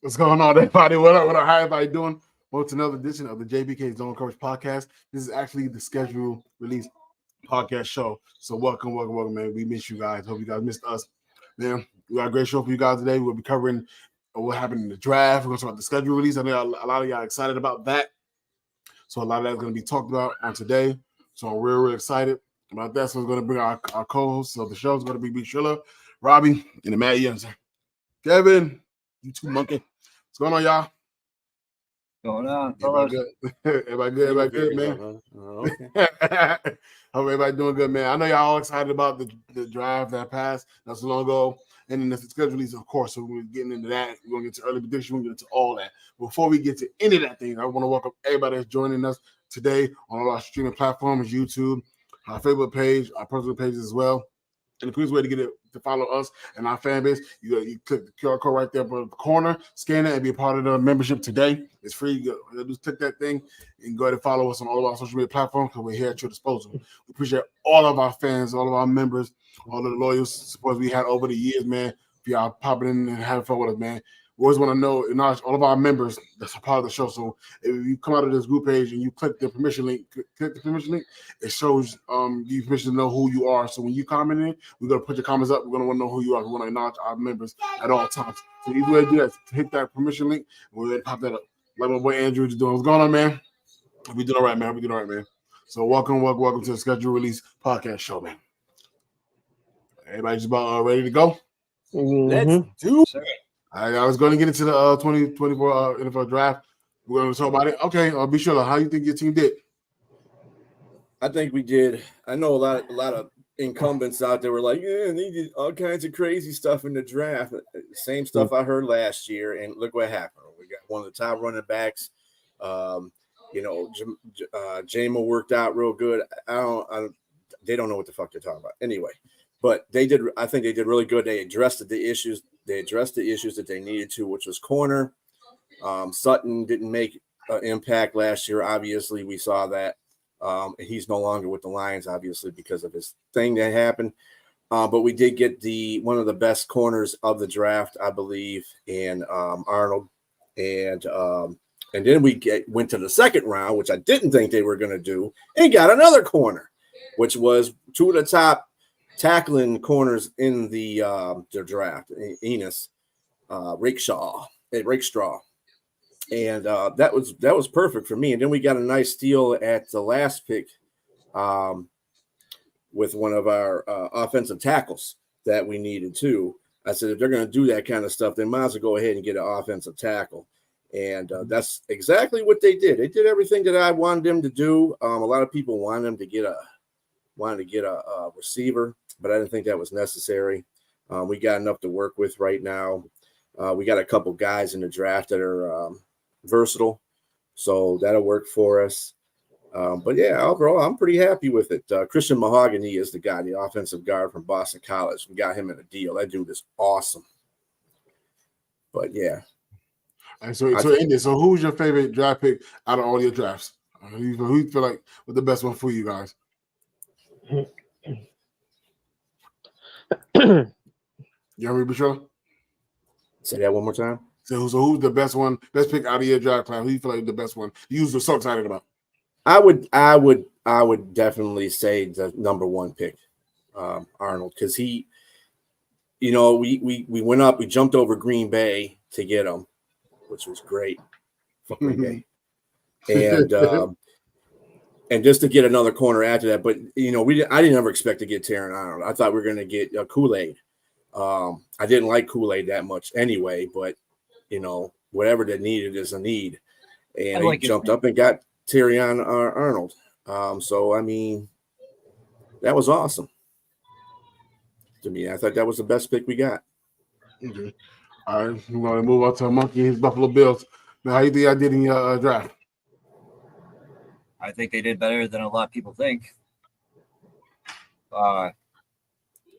What's going on, everybody? What up? How everybody doing? Welcome to another edition of the JBK Zone Coverage Podcast. This is actually the scheduled release podcast show. So welcome, man. We miss you guys. Hope you guys missed us. Man, we got a great show for you guys today. We'll be covering what happened in the draft. We're going to talk about the schedule release. I know a lot of y'all excited about that. So a lot of that's going to be talked about on today. So I'm real excited about that. So we're going to bring our co-hosts of the show. It's going to be B. Trilla, Robbie, and the Matt Jensen. Kevin, you two monkey. What's going on, y'all? Going on, fellas? Everybody good, man. Okay. Hope everybody doing good, man. I know y'all all excited about the drive that passed not so long ago, and then the schedule release, of course. So we're getting into that. We're gonna get to early prediction. We're gonna get into all that. Before we get to any of that thing, I want to welcome everybody that's joining us today on all our streaming platforms, YouTube, our favorite page, our personal pages as well. And the quickest way to get it to follow us and our fan base, you click the QR code right there in the corner, scan it, and be a part of the membership today. It's free. You just click that thing and go ahead and follow us on all of our social media platforms because we're here at your disposal. We appreciate all of our fans, all of our members, all of the loyal supporters we had over the years, man. For y'all popping in and having fun with us, man. We always want to know, acknowledge all of our members that's a part of the show. So if you come out of this group page and you click the permission link, it shows you permission to know who you are. So when you comment in, we're going to put your comments up. We're going to want to know who you are. We want to acknowledge our members at all times. So either way to do that, hit that permission link, and we're going to pop that up. Like my boy Andrew is doing. What's going on, man? We doing all right, man. So welcome to the schedule release podcast show, man. Everybody just about ready to go? Let's do it. I was going to get into the 2024 NFL draft. We're going to talk about it. Okay, be sure. How you think your team did? I think we did. I know a lot of incumbents out there were like, yeah, they did all kinds of crazy stuff in the draft. Same stuff I heard last year, and look what happened. We got one of the top running backs. Jamo worked out real good. They don't know what the fuck they're talking about anyway. But they did. I think they did really good. They addressed the issues. They addressed the issues that they needed to, which was corner. Sutton didn't make an impact last year. Obviously, we saw that. He's no longer with the Lions, obviously, because of his thing that happened. But we did get one of the best corners of the draft, I believe, in Arnold. And then we went to the second round, which I didn't think they were going to do, and got another corner, which was two of the top tackling corners in the draft, Enos, Rakestraw, and that was perfect for me. And then we got a nice steal at the last pick with one of our offensive tackles that we needed too. I said, if they're going to do that kind of stuff, they might as well go ahead and get an offensive tackle. And that's exactly what they did. They did everything that I wanted them to do. A lot of people wanted them to get a receiver, but I didn't think that was necessary. We got enough to work with right now. We got a couple guys in the draft that are versatile, so that'll work for us. But yeah, overall, I'm pretty happy with it. Christian Mahogany is the guy, the offensive guard from Boston College. We got him in a deal. That dude is awesome. But yeah. And so who's your favorite draft pick out of all your drafts? Who you feel like was the best one for you guys? You heard me, Bishop? Say that one more time. So who's the best pick out of your draft class? Who you feel like the best one? You were so excited about. I would definitely say the number one pick, Arnold, because he, we went up, we jumped over Green Bay to get him, which was great for Green Bay, and just to get another corner after that. But I didn't ever expect to get Taron Arnold. I thought we were going to get Kool-Aid. I didn't like Kool-Aid that much anyway, but whatever that needed is a need, and he jumped up and got Taron Arnold. So I mean, that was awesome to me. I thought that was the best pick we got. Okay. All right, we're going to move on to Monkey and his Buffalo Bills. Now, how you think I did in your draft? I think they did better than a lot of people think.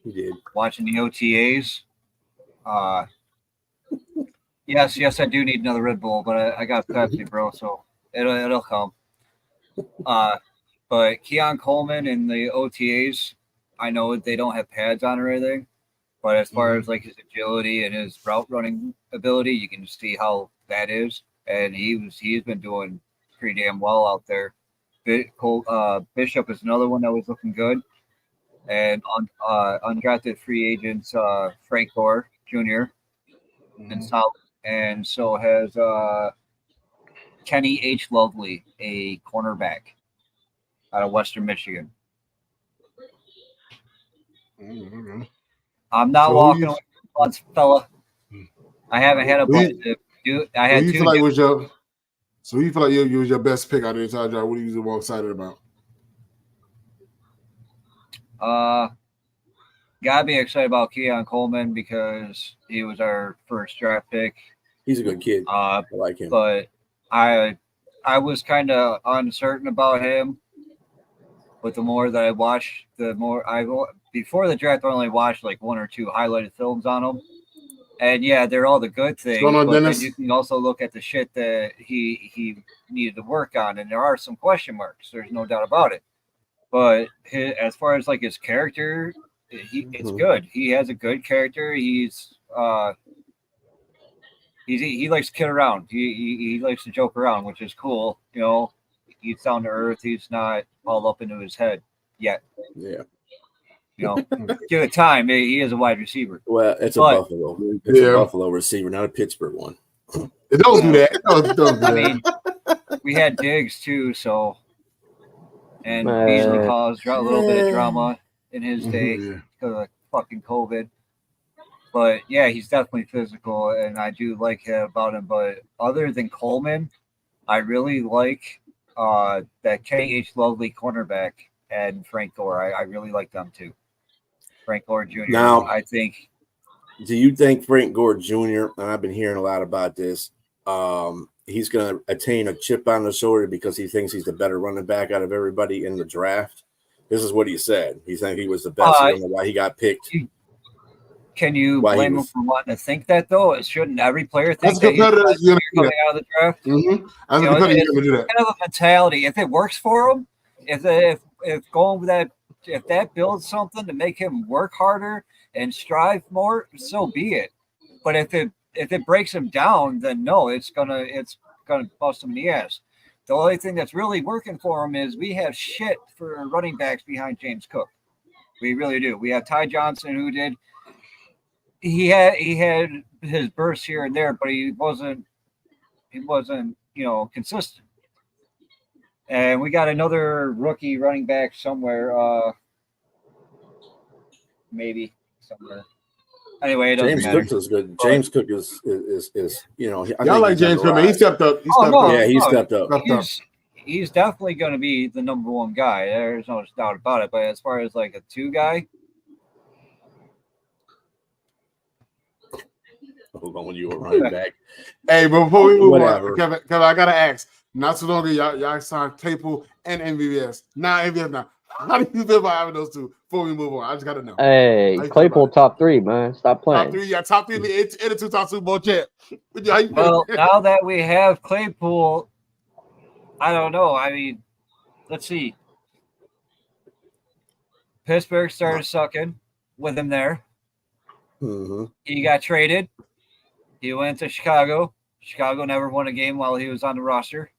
He did. Watching the OTAs. Yes, I do need another Red Bull, but I got Pepsi, bro, so it'll come. But Keon Coleman and the OTAs, I know they don't have pads on or anything, But as far as like his agility and his route running ability, you can see how that is. And he's been doing pretty damn well out there. Bishop is another one that was looking good. And on undrafted free agents, Frank Gore Jr. and South, and so has Kenny H. Lovely, a cornerback out of Western Michigan. I'm not walking away from once, fella. I haven't had a bunch of I had two. So you feel like you was your best pick out of the entire draft? What are you the most excited about? Gotta be excited about Keon Coleman because he was our first draft pick. He's a good kid. I like him. But I was kind of uncertain about him. But the more that I watched, the more before the draft, I only watched like one or two highlighted films on him. And yeah, they're all the good things. But then you can also look at the shit that he needed to work on, and there are some question marks. There's no doubt about it. But as far as like his character, it's good. He has a good character. He likes to kid around. He likes to joke around, which is cool. You know, he's down to earth. He's not all up into his head yet. Yeah. You know, give it time. He is a wide receiver. Well, it's a Buffalo. It's a Buffalo receiver, not a Pittsburgh one. Don't do that. Don't do I mean, we had Diggs too, so and Beasley caused a little bit of drama in his day because of fucking COVID. But yeah, he's definitely physical, and I do like about him. But other than Coleman, I really like that Kenny H. Lovely cornerback and Frank Gore. I really like them too. Frank Gore Jr. Now, I think. Do you think Frank Gore Jr., and I've been hearing a lot about this, he's going to attain a chip on the shoulder because he thinks he's the better running back out of everybody in the draft? This is what he said. He think he was the best. I don't know why he got picked. Can you blame him for wanting to think that, though? It shouldn't every player think that you're coming out of the draft? It's kind of a mentality. If it works for him, if going with that, if that builds something to make him work harder and strive more, so be it. But if it breaks him down, then no, it's gonna bust him in the ass. The only thing that's really working for him is we have shit for running backs behind James Cook. We really do. We have Ty Johnson, who did. He had his bursts here and there, but he wasn't consistent. And we got another rookie running back somewhere, maybe somewhere. Anyway, it doesn't matter. Cook is good. James Cook is y'all like James Cook, man. He stepped up. He stepped up. He's definitely going to be the number one guy. There's no doubt about it. But as far as like a two guy. When you were running back. Hey, but before we move on, Kevin, I gotta ask. Not so long ago, y'all signed Claypool and MVS. Now. How do you feel about having those two? Before we move on, I just gotta know. Hey, Claypool top three, man. Stop playing. Top three, and the two-time Super Bowl champ. Well, now that we have Claypool, I don't know. I mean, let's see. Pittsburgh started sucking with him there. Mm-hmm. He got traded. He went to Chicago. Chicago never won a game while he was on the roster.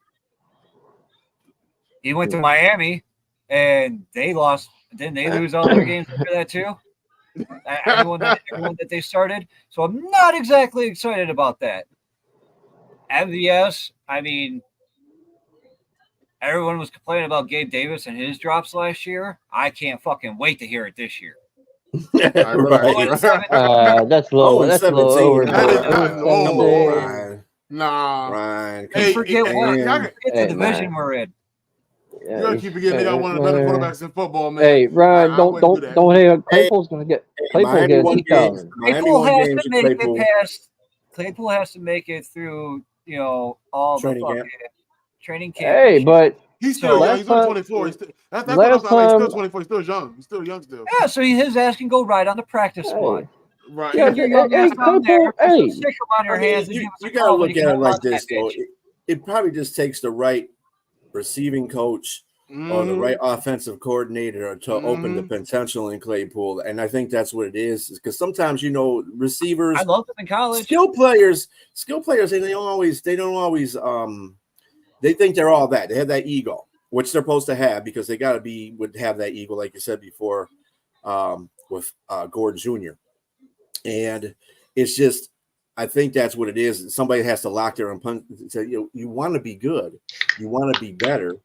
He went to Miami, and they lost. Didn't they lose all their games after that too? Everyone that they started. So I'm not exactly excited about that. MVS, I mean, everyone was complaining about Gabe Davis and his drops last year. I can't fucking wait to hear it this year. That's low. That's low over. Ryan. Forget what? It's the division we're in. You gotta keep forgetting they got one of the better quarterbacks in football, man. Hey, Ryan, don't hate. Claypool's gonna get Claypool has to make it past. Claypool has to make it through. All the fucking training camp. Hey, but. He's still young. He's 24. He's still 24. He's still young. He's still young still. Yeah, so his ass can go right on the practice squad. Right. Yeah, stick him on your hands. You gotta look at it like this, though. It probably just takes the right receiving coach or the right offensive coordinator to open the potential in Claypool. And I think that's what it is, because sometimes, receivers, I loved them in college. Skill players, and they don't always they think they're all that. They have that ego, which they're supposed to have, because they would have that ego, like you said before, with Gordon Jr. And it's just, I think that's what it is. Somebody has to lock there and punch, say, you want to be good, you want to be better.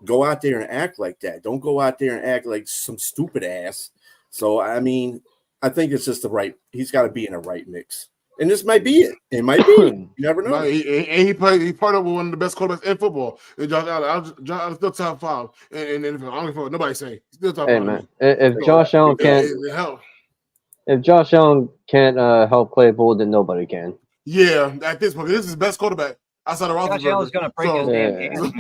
Go out there and act like that. Don't go out there and act like some stupid ass. So, I mean, I think it's just he's got to be in a right mix. And this might be it. It might be. You never know. No, he partnered with one of the best quarterbacks in football. And Josh Allen still top 5. And I don't give a fuck. Nobody saying he's still top 5. Man, if Josh Allen can't help Claypool, then nobody can. Yeah, at this point, this is his best quarterback outside of Roethlisberger. Josh Allen's going to break his damn hands.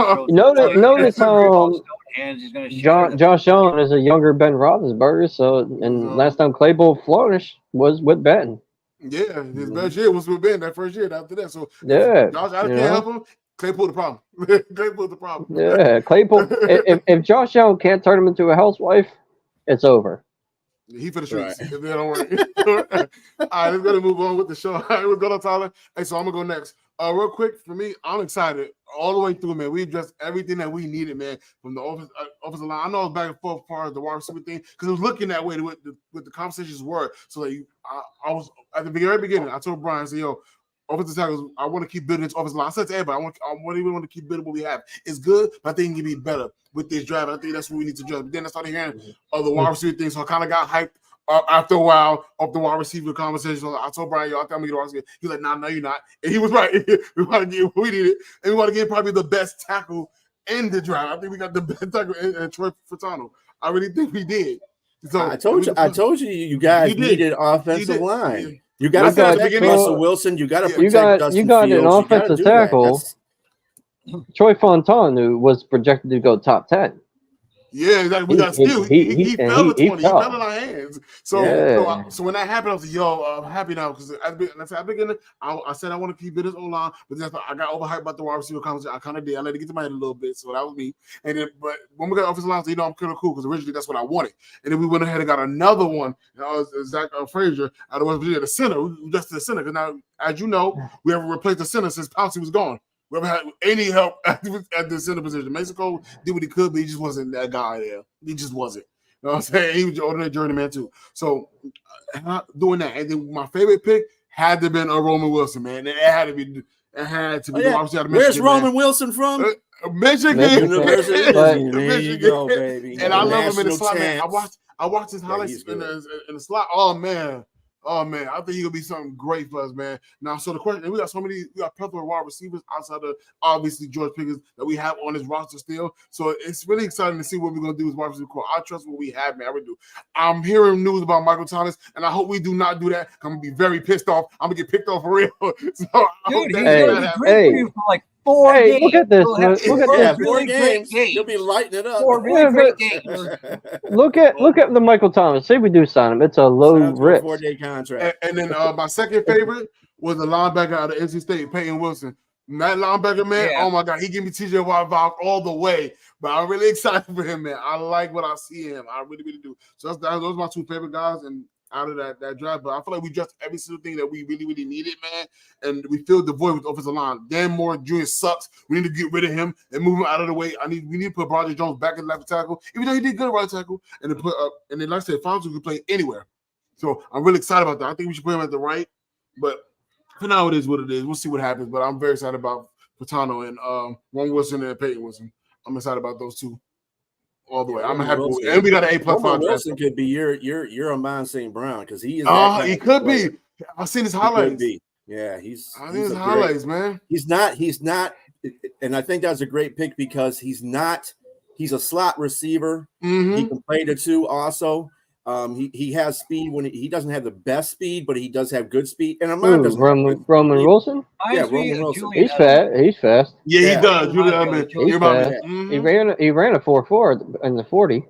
Josh Allen is a younger Ben Roethlisberger. So, last time Claypool flourished was with Ben. Yeah, his best year was with Ben that first year. After that, so Josh Allen can't help him. Claypool the problem. Claypool the problem. Yeah, Claypool. if Josh Allen can't turn him into a housewife, it's over. He for the streets. Right. Don't worry. All right, let's go to move on with the show. All right, we'll go to Tyler. Hey, so I'm gonna go next. Real quick for me, I'm excited all the way through, man. We addressed everything that we needed, man, from the offensive line. I know it was back and forth as far as the wide receiver thing, because it was looking that way with the conversations were. So I was at the very beginning. I told Brian, I said, "Yo, offensive tackles, I want to keep building this offensive line." I said to everybody, I want to keep building what we have. It's good, but I think it can be better with this draft. I think that's what we need to do. But then I started hearing other wide receiver things, so I kind of got hyped. After a while, of the wide receiver conversation, I told Brian, "Yo, I think I'm gonna get a wide receiver." He's like, "Nah, no, you're not." And he was right. We want to get what we needed, and we want to get probably the best tackle in the draft. I think we got the best tackle in Troy Fautanu. I really think we did. So I told you guys needed offensive line. You got to protect Russell Wilson. You got to protect Dustin You got Fields. An offensive tackle. Troy Fautanu was projected to go top 10. Yeah, exactly. We got still. He fell to 20. He fell in our hands. So when that happened, I was like, "Yo, I'm happy now," because at the beginning, I said I want to keep it as O-line, but then I got overhyped about the wide receiver conversation. I kind of did. I let it get to my head a little bit, so that was me. And then, but when we got offensive line, so, I'm kind of cool because originally that's what I wanted. And then we went ahead and got another one. Zach Frazier out of West Virginia, the center. We just the center because now, as you know, we haven't replaced the center since Pouncey was gone. We haven't had any help at the center position. Mexico did what he could, but he just wasn't that guy there. He just wasn't. You know what I'm saying? He was your ordinary journeyman too. So doing that. And then my favorite pick had to have been a Roman Wilson, man. It had to be. Obviously out of Michigan. Where's Roman Wilson from? Michigan. There you go, baby. And I love him in the slot, man. I watched his highlights in the slot. Oh man, I think he's gonna be something great for us, man. Now, so the question, we got plethora of wide receivers outside of obviously George Pickens that we have on his roster still. So it's really exciting to see what we're gonna do with wide receiver core. I trust what we have, man. I really do. I'm hearing news about Michael Thomas, and I hope we do not do that. I'm gonna be very pissed off. I'm gonna get picked off for real. So dude, he's gonna be great for you for like 4 games. Look at this. Look at this. 4 games. You'll be lighting it up. 4 really great games. Look at the Michael Thomas. Say we do sign him. It's a low risk. 4-day contract. And then my second favorite was the linebacker out of NC State, Peyton Wilson. That linebacker, man, oh my God, he gave me TJ Watt vibe all the way. But I'm really excited for him, man. I like what I see in him. I really, really do. So those are my 2 favorite guys and out of that draft. But I feel like we just every single thing that we really, really needed, man. And we filled the void with the offensive line. Dan Moore Jr. sucks. We need to get rid of him and move him out of the way. We need to put Broderick Jones back in left tackle, even though he did good at right tackle. And then like I said, Fonzo could play anywhere. So I'm really excited about that. I think we should put him at the right. But for now, it is what it is. We'll see what happens. But I'm very excited about Fautanu and Ron Wilson and Peyton Wilson. I'm excited about those 2 all the way. I'm happy with it. And we got an A+. Wilson could be your Amon St. Brown because he is. He could be. I've seen his highlights. Yeah, I think his highlights, man. He's not, and I think that's a great pick because he's a slot receiver. Mm-hmm. He can play the 2 also. He has speed when he doesn't have the best speed, but he does have good speed. And Roman Wilson? Yeah, Roman Wilson. He's fast. He's fast. Yeah, he does. He's fast. He ran a 4.4 in the 40.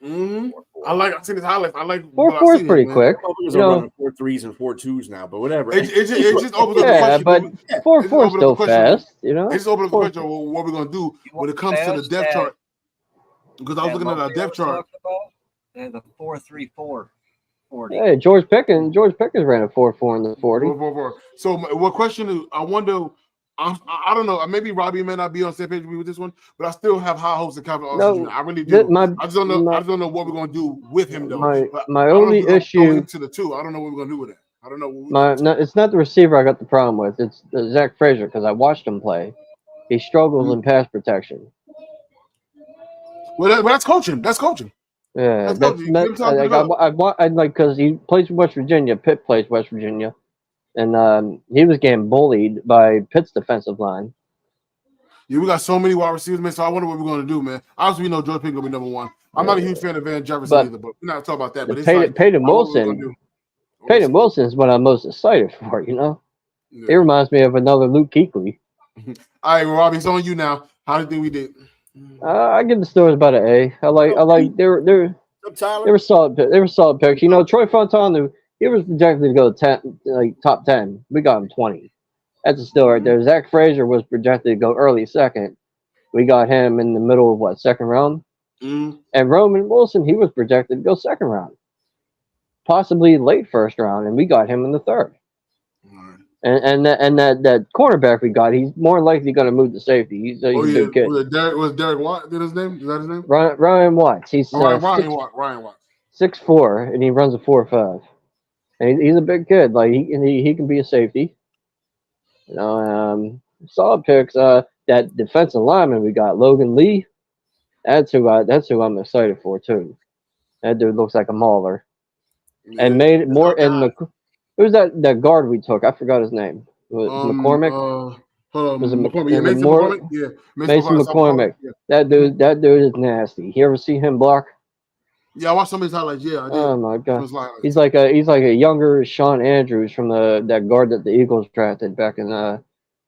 Mm-hmm. I've seen his highlights. I like 4.4 is pretty quick. He's running 4.3s and 4.2s now, but whatever. It just opens up the question. But 4.4 is still fast. It just opens up the question of what we're gonna do when it comes to the depth chart. Because I was looking at our depth chart. They had the 4.34 40. Hey, George Pickens ran a 4.4 in the 40. 4.44. So what question is? I wonder. I don't know. Maybe Robbie may not be on the same page with this one, but I still have high hopes and confidence. No, I really do. I just don't know. I just don't know what we're gonna do with him though. My only issue to the two. I don't know what we're gonna do with it. I don't know. No, it's not the receiver I got the problem with. It's Zach Frazier because I watched him play. He struggles in pass protection. Well, that's coaching. That's coaching. Yeah, I like because he plays West Virginia. Pitt plays West Virginia, and he was getting bullied by Pitt's defensive line. Yeah, we got so many wide receivers, man. So I wonder what we're going to do, man. Obviously, we know George Pickens will be number one. I'm not a huge fan of Van Jefferson either, but we're not talking about that. But it's Peyton Wilson. Peyton Wilson is what I'm most excited for. You know, It reminds me of another Luke Kuechly. All right, Robbie, it's on you now. How do you think we did? I give the Steelers about an A. I like they were solid. They were solid picks. You know, Troy Fontana, he was projected to go 10, top 10. We got him 20. That's a steal right there. Zach Frazier was projected to go early second. We got him in the middle of second round. And Roman Wilson, he was projected to go second round, possibly late first round, and we got him in the third. And that cornerback we got, he's more likely going to move to safety. He's a good kid. Was Derek Watt? Is that his name? Ryan Watts. He's Ryan Watts. 6'4", and he runs a 4.5. And he's a big kid. Like he can be a safety. You know, solid picks. That defensive lineman we got, Logan Lee. That's who I'm excited for too. That dude looks like a mauler. Yeah, and made it more. And who's that guard we took? I forgot his name. Was McCormick? Hold on. Was it McCormick? Mason McCormick? Yeah. Mason McCormick. Yeah. That dude is nasty. You ever see him block? Yeah, I watched some of his highlights. Yeah, I did. Oh my god. He's like a younger Sean Andrews from that guard that the Eagles drafted back in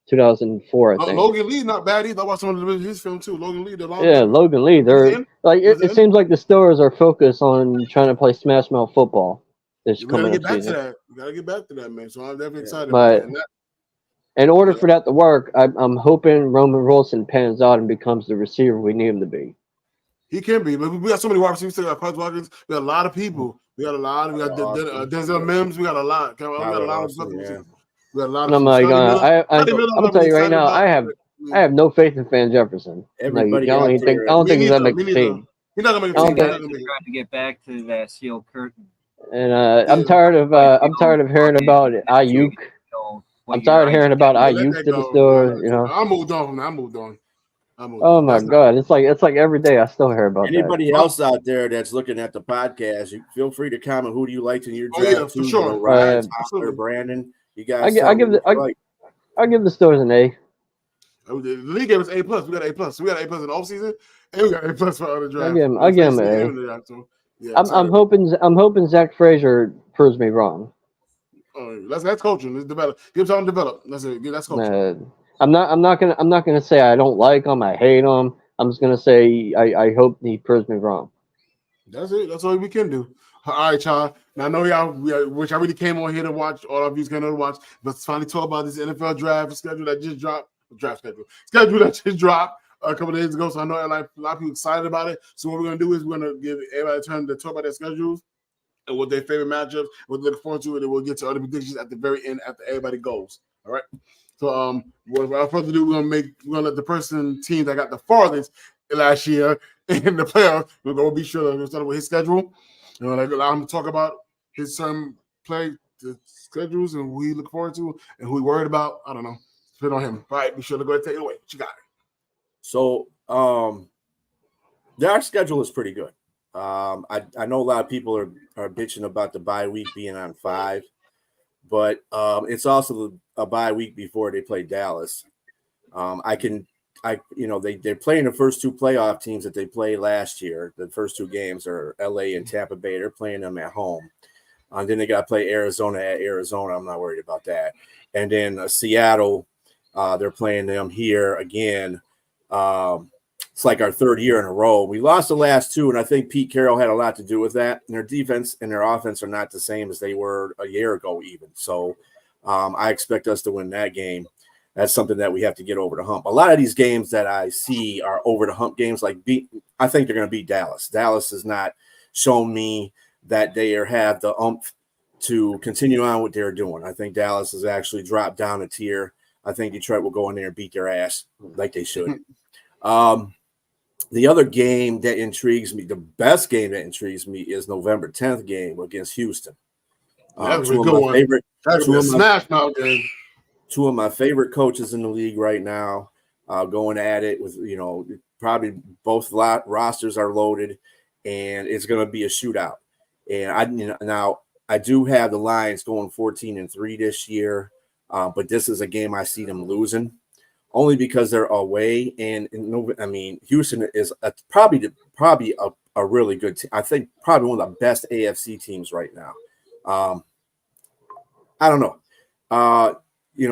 2004, I think. Logan Lee, not bad either. I watched some of his film too. Logan Lee, Logan Lee. They're like it seems like the Steelers are focused on trying to play smash mouth football. We gotta get back to that. We gotta get back to that, man. So I'm definitely excited about that. In order for that to work, I'm hoping Roman Wilson pans out and becomes the receiver we need him to be. He can be, but we got so many wide receivers. We got Quez Watkins. We got a lot of people. We got Denzel Mims. We got a lot. We got a lot of stuff. We got a lot of. I'm gonna tell you right now. I have no faith in Van Jefferson. Everybody, I don't think he's gonna make the team. He's not gonna make the team. Trying to get back to that sealed curtain. And I'm tired of hearing about Ayuk. I'm tired of hearing about Ayuk to the Steelers. You know, I moved on. Oh my god, it's like every day I still hear about anybody else out there that's looking at the podcast. You feel free to comment. Who do you like in your draft? For sure. Ryan, Tyler, Brandon. You guys. I give the Steelers an A. The league gave us A+. We got A+. So we got A+ in the offseason, and we got A+ for other draft. I give him an A. Yeah, I'm hoping Zach Frazier proves me wrong. That's coaching. Let's develop. Give something to develop. That's coaching. I'm not gonna say I don't like him. I hate him. I'm just gonna say I hope he proves me wrong. That's it. That's all we can do. All right, y'all. Now I know y'all, which I really came on here to watch. All of you came on to watch. Let's finally talk about this NFL draft schedule that just dropped. Schedule that just dropped a couple of days ago. So I know a lot of people excited about it. So what we're gonna do is we're gonna give everybody a turn to talk about their schedules and what their favorite matchups, what they're looking forward to, and then we'll get to other predictions at the very end after everybody goes. All right. So without further ado, we're gonna let the team that got the farthest last year in the playoffs. We're gonna be sure to start with his schedule. Allow him to talk about his play, the schedules, and who he look forward to, and who he worried about. I don't know. Depend on him. All right, be sure to go ahead and take it away. What you got? So our schedule is pretty good. I know a lot of people are bitching about the bye week being on 5, but it's also a bye week before they play Dallas. They're playing the first 2 playoff teams that they played last year. The first 2 games are LA and Tampa Bay. They're playing them at home. Then they got to play Arizona at Arizona. I'm not worried about that. And then Seattle, they're playing them here again. It's like our 3rd year in a row. We lost the last 2, and I think Pete Carroll had a lot to do with that. And their defense and their offense are not the same as they were a year ago even. So I expect us to win that game. That's something that we have to get over the hump. A lot of these games that I see are over the hump games. I think they're going to beat Dallas. Dallas has not shown me that they have the oomph to continue on what they're doing. I think Dallas has actually dropped down a tier. I think Detroit will go in there and beat their ass like they should. The other game that intrigues me, the best game that intrigues me, is November 10th game against Houston. That's a good one. That's a smash mouth game. Two of my favorite coaches in the league right now, going at it with, probably both rosters are loaded, and it's going to be a shootout. And now I do have the Lions going 14-3 this year, but this is a game I see them losing, only because they're away. And Houston is probably a really good team. I think probably one of the best AFC teams right now. I don't know.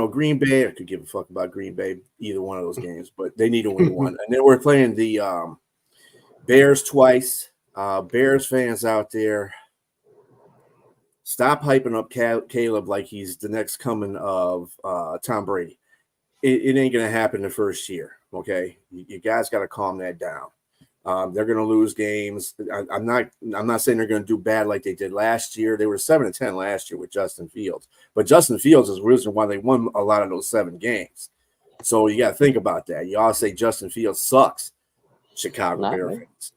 Green Bay, I could give a fuck about Green Bay, either one of those games, but they need to win one. And then we're playing the Bears twice. Bears fans out there, stop hyping up Caleb like he's the next coming of Tom Brady. It ain't going to happen the first year, okay? You guys got to calm that down. They're going to lose games. I'm not saying they're going to do bad like they did last year. They were 7-10 last year with Justin Fields, but Justin Fields is the reason why they won a lot of those 7 games. So you got to think about that. You all say Justin Fields sucks. Chicago Bear fans.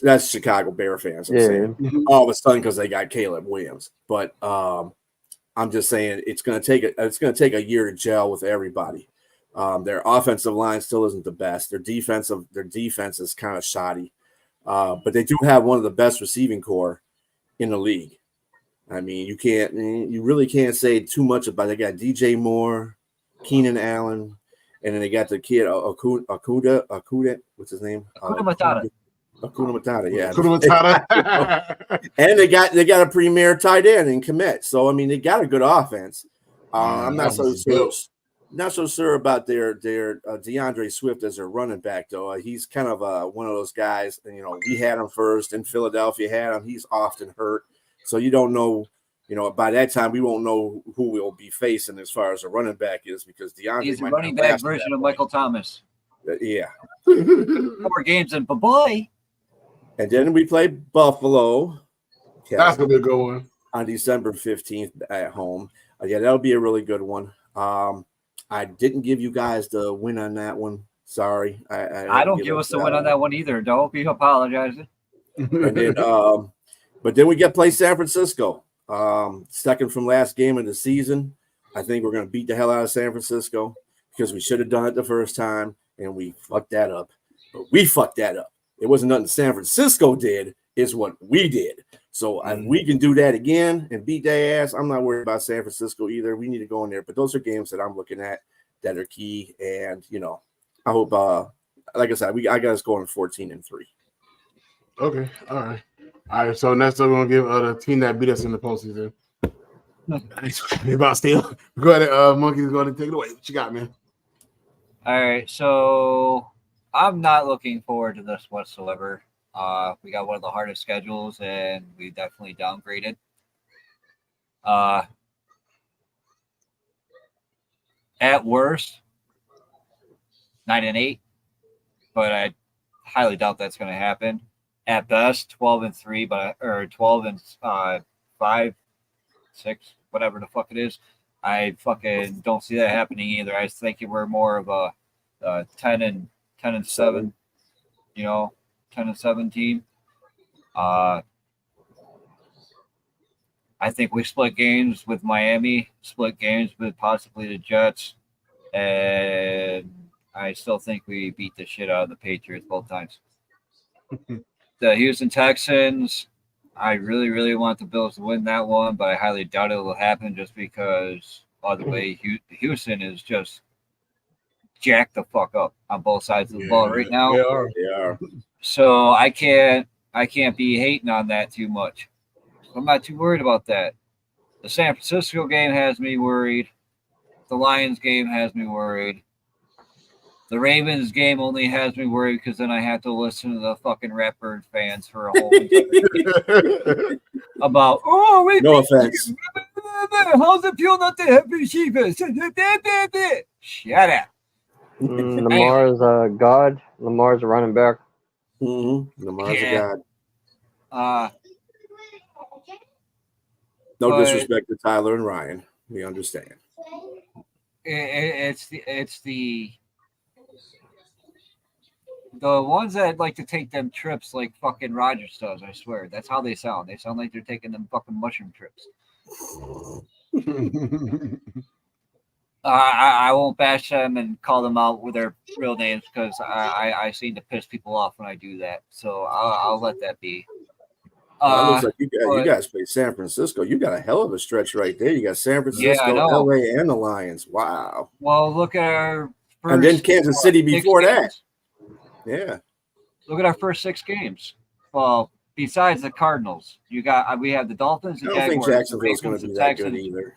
That's Chicago Bear fans. I'm saying all of a sudden because they got Caleb Williams, but I'm just saying it's going to take a year to gel with everybody. Their offensive line still isn't the best. Their defense is kind of shoddy, but they do have one of the best receiving corps in the league. I mean, you really can't say too much about it. They got DJ Moore, Keenan Allen, and then they got the kid Akuda. What's his name? Hakuna Matata, yeah. Hakuna Matata. And they got a premier tight end in Kmet. So I mean, they got a good offense. I'm not so sure about their DeAndre Swift as their running back though. He's kind of one of those guys. And, we had him first, and Philadelphia had him. He's often hurt, so you don't know. By that time we won't know who we'll be facing as far as a running back is, because DeAndre he's a running back version of Michael Thomas. Yeah. 4 games and bye-bye. And then we play Buffalo. That's gonna be a good one on December 15th at home. That'll be a really good one. I didn't give you guys the win on that one. Sorry, I don't give us the win on that one either. Don't be apologizing. And then, but then we get play San Francisco. Second from last game of the season. I think we're gonna beat the hell out of San Francisco because we should have done it the first time and we fucked that up. But we fucked that up. It wasn't nothing San Francisco did, it's what we did. So we can do that again and beat their ass. I'm not worried about San Francisco either. We need to go in there. But those are games that I'm looking at that are key. And, I hope, like I said, I got us going 14-3. Okay. All right. So next up, we're going to give the team that beat us in the postseason. About still. Go ahead, Monkey's going to take it away. What you got, man? All right. So I'm not looking forward to this whatsoever. We got one of the hardest schedules, and we definitely downgraded. At worst, 9-8, but I highly doubt that's going to happen. At best, 12-3, or 12-5, 6, whatever the fuck it is. I fucking don't see that happening either. I was thinking we're more of a 10-7, 10-7 team. I think we split games with Miami, split games with possibly the Jets, and I still think we beat the shit out of the Patriots both times. The Houston Texans, I really, really want the Bills to win that one, but I highly doubt it will happen just because of the way Houston is just jacked the fuck up on both sides of the ball right now. They are. So I can't be hating on that too much. I'm not too worried about that. The San Francisco game has me worried. The Lions game has me worried. The Ravens game only has me worried because then I have to listen to the fucking Ratbird fans for a whole about, no offense. How's it feel not to have receivers? Shut up. Lamar's God. Lamar's a running back. Lamar's a god. No disrespect to Tyler and Ryan. We understand. It's the ones that like to take them trips like fucking Rogers does. I swear, that's how they sound. They sound like they're taking them fucking mushroom trips. I won't bash them and call them out with their real names because I seem to piss people off when I do that. So I'll let that be. It looks like you guys play San Francisco. You got a hell of a stretch right there. You got San Francisco, LA, and the Lions. Wow. Well, look at our first, and then Kansas City before that. Yeah. Look at our first 6 games. Well, besides the Cardinals, we have the Dolphins. And I don't think Jacksonville's going to be that good either.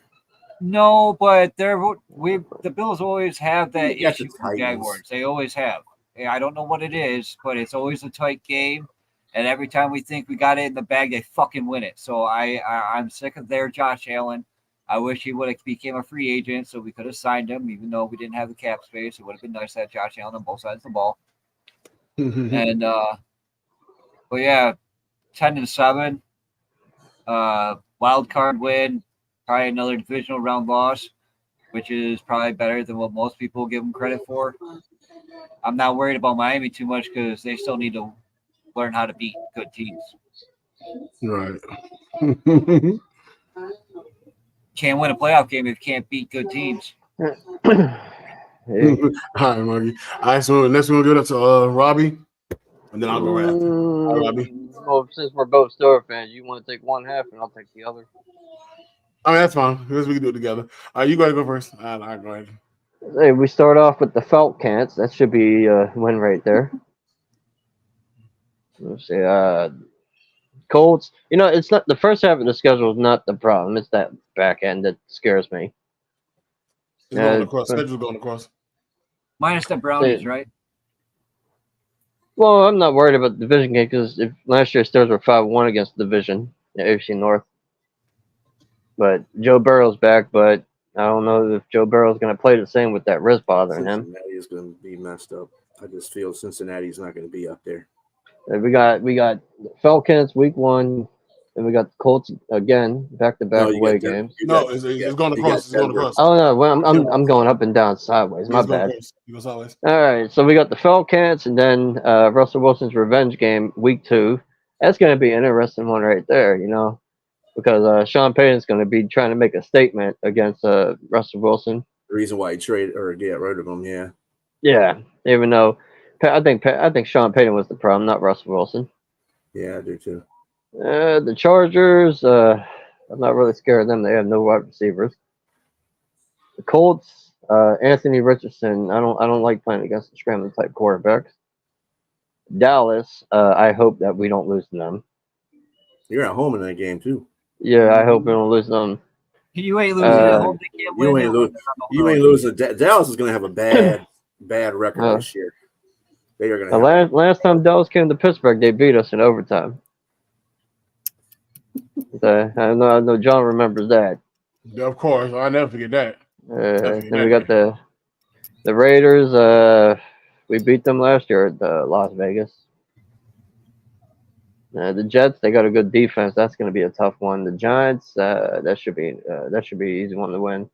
No, but the Bills always have that issue with Jaguars. They always have. I don't know what it is, but it's always a tight game. And every time we think we got it in the bag, they fucking win it. So I'm sick of their Josh Allen. I wish he would have became a free agent so we could have signed him, even though we didn't have the cap space. It would have been nice to have Josh Allen on both sides of the ball. And but yeah, 10-7. Wild card win, probably another divisional round loss, which is probably better than what most people give them credit for. I'm not worried about Miami too much because they still need to learn how to beat good teams. Right. Can't win a playoff game if you can't beat good teams. All right, Margie. All right, so next we're gonna give it to Robbie, and then I'll go right after. All right, Robbie. Well, since we're both Steelers fans, you want to take one half, and I'll take the other. I mean, that's fine. Because we can do it together. All right, you gotta go first. All right, go ahead. Hey, we start off with the Falcons. That should be a win right there. Let's see. Colts. You know, it's not the first half of the schedule is not the problem. It's that back end that scares me. It's going across. Schedule's going across. Minus the Brownies, right? Well, I'm not worried about the division game because if last year Steelers were 5-1 against the division, the AFC North. But Joe Burrow's back, but I don't know if Joe Burrow's going to play the same with that wrist bothering him. Cincinnati is going to be messed up. I just feel Cincinnati's not going to be up there. We got Falcons week 1, and we got the Colts again back-to-back away games. No, it's going across. It's going across. Oh no, well, I'm going up and down sideways. My bad. You go sideways. All right, so we got the Falcons, and then Russell Wilson's revenge game week 2. That's going to be an interesting one right there, you know, because Sean Payton's going to be trying to make a statement against Russell Wilson. The reason why he trade or get rid of him, yeah. Yeah, even though I think Sean Payton was the problem, not Russell Wilson. Yeah, I do too. The Chargers, I'm not really scared of them. They have no wide receivers. The Colts, Anthony Richardson. I don't like playing against the scrambling type quarterbacks. Dallas, I hope that we don't lose to them. You're at home in that game too. Yeah, I hope we don't lose them. You ain't losing at home. They can't win. You ain't losing. Dallas is going to have a bad record this year. They are going to. Last time Dallas came to Pittsburgh, they beat us in overtime. I know John remembers that. Yeah, of course, I'll never forget that. Then we got the Raiders. We beat them last year at Las Vegas. The Jets, they got a good defense. That's going to be a tough one. The Giants, that should be an easy one to win.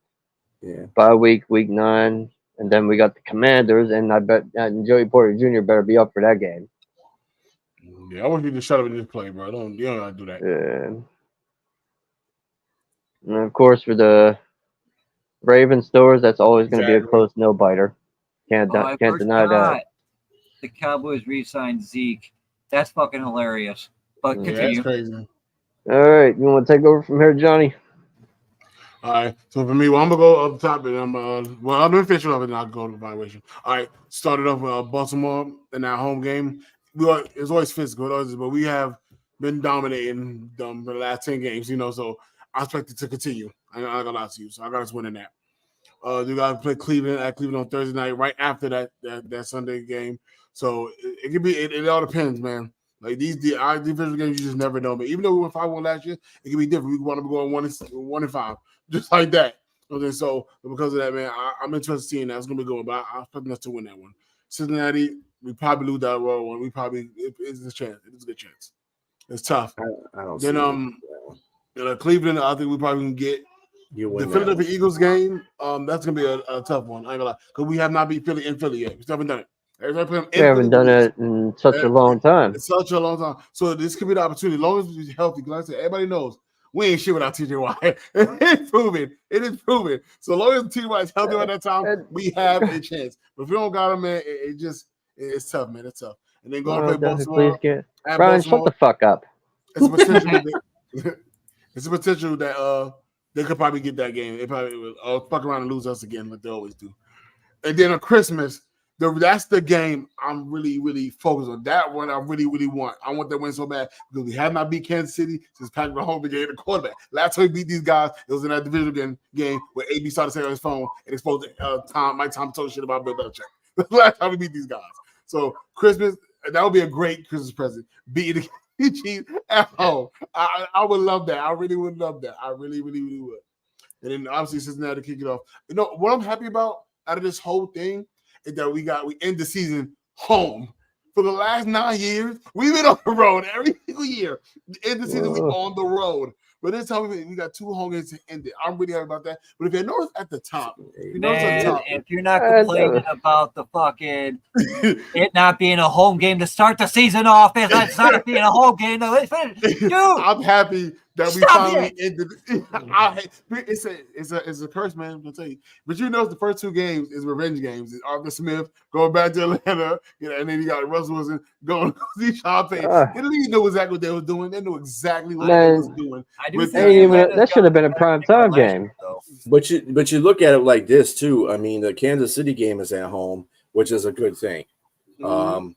Yeah. Bye week 9, and then we got the Commanders, and I bet Joey Porter Jr. better be up for that game. Yeah, I want you to shut up and just play, bro. You don't gotta do that. Yeah. And of course, for the Ravens Steelers, that's always going to be a close no-biter. Can't deny that. The Cowboys re-signed Zeke. That's fucking hilarious. But continue. That's crazy. All right, you want to take over from here, Johnny? All right. So for me, I'm gonna go up top, and I'm gonna finish it up, and I'll go to evaluation. All right. Started off with Baltimore in our home game. It's always physical, but we have been dominating them for the last 10 games. You know, so I expect it to continue. I'm not gonna lie to you. So I got us winning that. You got to play Cleveland at Cleveland on Thursday night, right after that Sunday game. So it could be. It all depends, man. Like our divisional games, you just never know. But even though we went 5-1 last year, it can be different. We can want to go 1-5, just like that. Okay, so because of that, man, I'm interested in seeing that. It's gonna be going, but I'm expecting us to win that one. Cincinnati, we probably lose that road one. We probably it's a chance. It's a good chance. It's tough. I don't. Then Cleveland, I think we probably can get the Philadelphia Eagles game. That's gonna be a tough one. I ain't gonna lie, because we have not beat Philly in Philly yet. We still haven't done it. We haven't done it in such a long time. It's such a long time. So this could be the opportunity. As long as we're healthy, because like I said, everybody knows we ain't shit without TJ Watt. It's proven. It is proven. So as long as TJ Watt is healthy at that time, we have a chance. But if we don't got him, man, it's tough, man. It's tough. And then go and play Baltimore. Brian, shut the fuck up. It's a potential that they could probably get that game. They probably will fuck around and lose us again, like they always do. And then on Christmas, that's the game I'm really, really focused on. That one I really, really want. I want that win so bad because we have not beat Kansas City since Patrick Mahomes became the quarterback. Last time we beat these guys, it was in that divisional game where AB started saying on his phone and exposed Mike Tom told shit about Bill Belichick. Last time we beat these guys. So Christmas, that would be a great Christmas present. Beating the Chiefs at home. I would love that. I really would love that. I really, really, really would. And then obviously Cincinnati to kick it off. You know what I'm happy about out of this whole thing is that we end the season home. For the last 9 years, we've been on the road every single year. End the season, we on the road. But this time we got 2 home games to end it. I'm really happy about that. But if you notice at the top, if you're not complaining about the fucking it not being a home game to start the season off, it's not being a home game. Dude, I'm happy that we finally ended. It's a curse, man. I'm gonna tell you. But you know, the first 2 games is revenge games. It's Arthur Smith going back to Atlanta, and then you got Russell Wilson going to see Sean Payton. They knew exactly what they were doing. They knew exactly what they was doing. That should have been a prime time game. But you look at it like this too. I mean, the Kansas City game is at home, which is a good thing. Mm-hmm.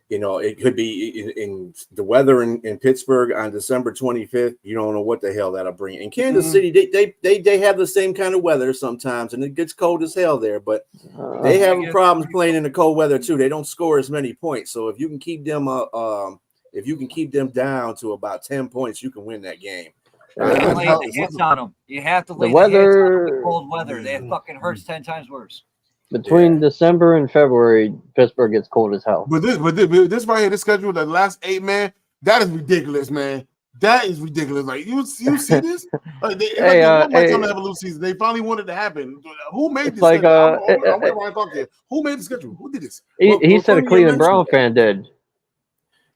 You know, it could be in the weather in Pittsburgh on December 25th. You don't know what the hell that'll bring. In Kansas City, they have the same kind of weather sometimes, and it gets cold as hell there. But they have problems playing in the cold weather too. They don't score as many points. So if you can keep them down to about 10 points, you can win that game. You have to lay the hits on them. You have to lay the hits on the cold weather. That fucking hurts 10 times worse. Between December and February, Pittsburgh gets cold as hell. But this right here, this schedule, the last 8, man, that is ridiculous, man. That is ridiculous. Like you see this? Like they have a lose season. They finally wanted to happen. Who made this? Who made the schedule? Who did this? He said a Cleveland Brown fan did.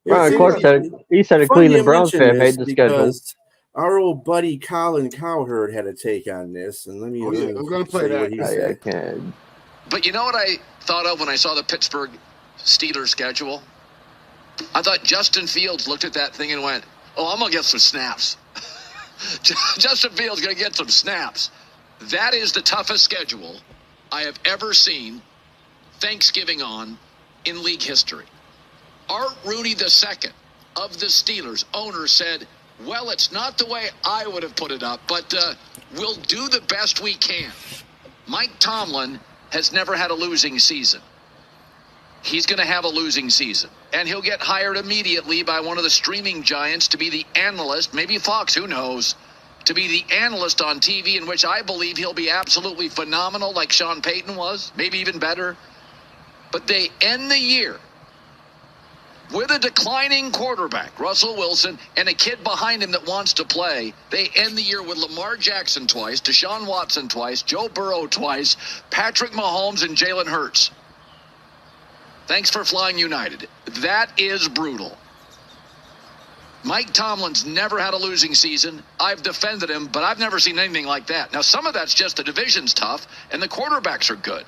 Brian Clark said a Cleveland Browns fan made the schedule. Our old buddy Colin Cowherd had a take on this, and let me. I'm going to play that. I can. But you know what I thought of when I saw the Pittsburgh Steelers schedule? I thought Justin Fields looked at that thing and went, "Oh, I'm going to get some snaps." Justin Fields going to get some snaps. That is the toughest schedule I have ever seen Thanksgiving on in league history. Art Rooney II of the Steelers, owner, said, "Well, it's not the way I would have put it up, but we'll do the best we can." Mike Tomlin has never had a losing season. He's going to have a losing season. And he'll get hired immediately by one of the streaming giants to be the analyst, maybe Fox, who knows, to be the analyst on TV, in which I believe he'll be absolutely phenomenal like Sean Payton was, maybe even better. But they end the year with a declining quarterback, Russell Wilson, and a kid behind him that wants to play. They end the year with Lamar Jackson twice, Deshaun Watson twice, Joe Burrow twice, Patrick Mahomes, and Jalen Hurts. Thanks for flying United. That is brutal. Mike Tomlin's never had a losing season. I've defended him, but I've never seen anything like that. Now, some of that's just the division's tough, and the quarterbacks are good.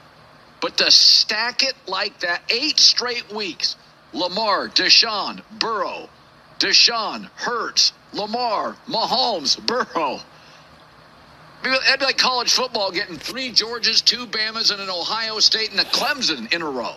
But to stack it like that, 8 straight weeks, Lamar, Deshaun, Burrow, Deshaun, Hurts, Lamar, Mahomes, Burrow. It'd be like college football getting 3 Georgias, 2 Bamas, and an Ohio State and a Clemson in a row.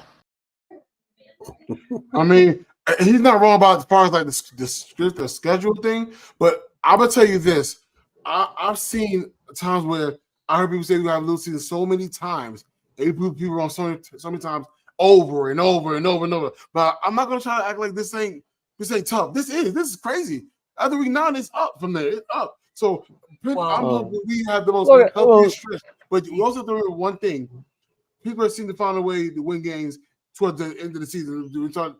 I mean, he's not wrong about as far as like the schedule thing, but I'm gonna tell you this: I've seen times where I heard people say we have a lose season so many times. People wrong so many times over and over and over and over. But I'm not gonna try to act like this ain't This ain't tough. This is crazy. After week 9, it's up from there. It's up. So I'm hoping we have the most healthiest stretch. But we also have to remember one thing. People seem to find a way to win games towards the end of the season. Do we start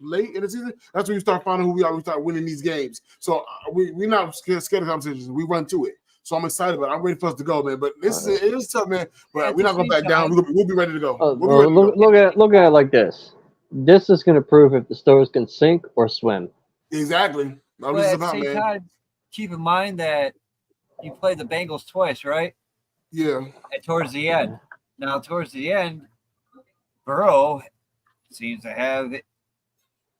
late in the season? That's when you start finding who we are. We start winning these games. So we're not scared of conversations. We run to it. So I'm excited about it. I'm ready for us to go, man. But it is tough, man. But we're not going back down. We'll be ready to go. Look at it like this. This is going to prove if the Stars can sink or swim. Exactly. But at the same time, keep in mind that you played the Bengals twice, right? Yeah. And towards the end. Now, towards the end, Burrow seems to have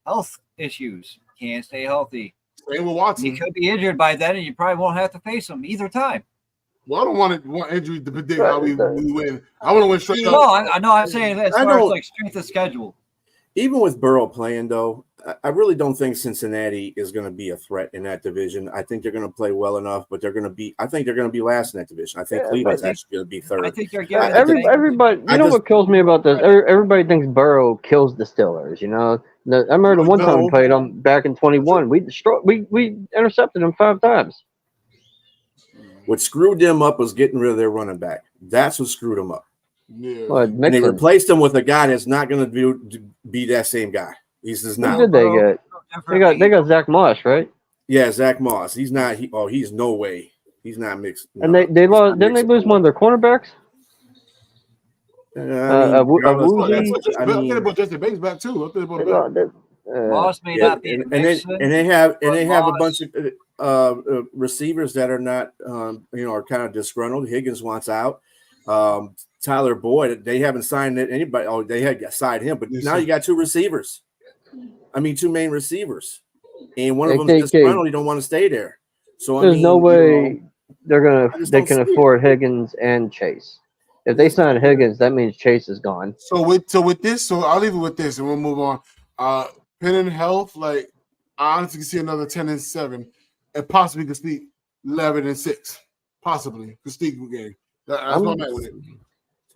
health issues. Can't stay healthy. Same with Watson. He could be injured by then, and you probably won't have to face him either time. Well, I don't want injury to predict how we win. I want to win straight up. No, I know. I'm saying that as far as like strength of schedule. Even with Burrow playing, though, I really don't think Cincinnati is going to be a threat in that division. I think they're going to play well enough, but I think they're going to be last in that division. I think Cleveland's actually going to be third. I think they're getting everybody. What kills me about this? Everybody thinks Burrow kills the Steelers. You know, I remember the one time we played them back in 21. We intercepted them 5 times. What screwed them up was getting rid of their running back. That's what screwed them up. Yeah. Well, and they replaced him with a guy that's not going to be that same guy. He's just not. Who did they get? They got Zach Moss, right? Yeah, Zach Moss. He's not. He's no way. He's not mixed. And they lost. Didn't they lose one of their cornerbacks? I about Justin Bates back too. Moss may not be. And they have a bunch of receivers that are not are kind of disgruntled. Higgins wants out. Tyler Boyd, they haven't signed anybody. Oh, they had signed him, but now you got 2 receivers. I mean, 2 main receivers, and one of them is disgruntled. He don't want to stay there. So there's no way they can afford Higgins and Chase. If they sign Higgins, that means Chase is gone. So with this, I'll leave it with this, and we'll move on. Penn and Health, like I honestly can see another 10-7, and possibly could speak 11-6, possibly could speak game. That's what I'm at with it.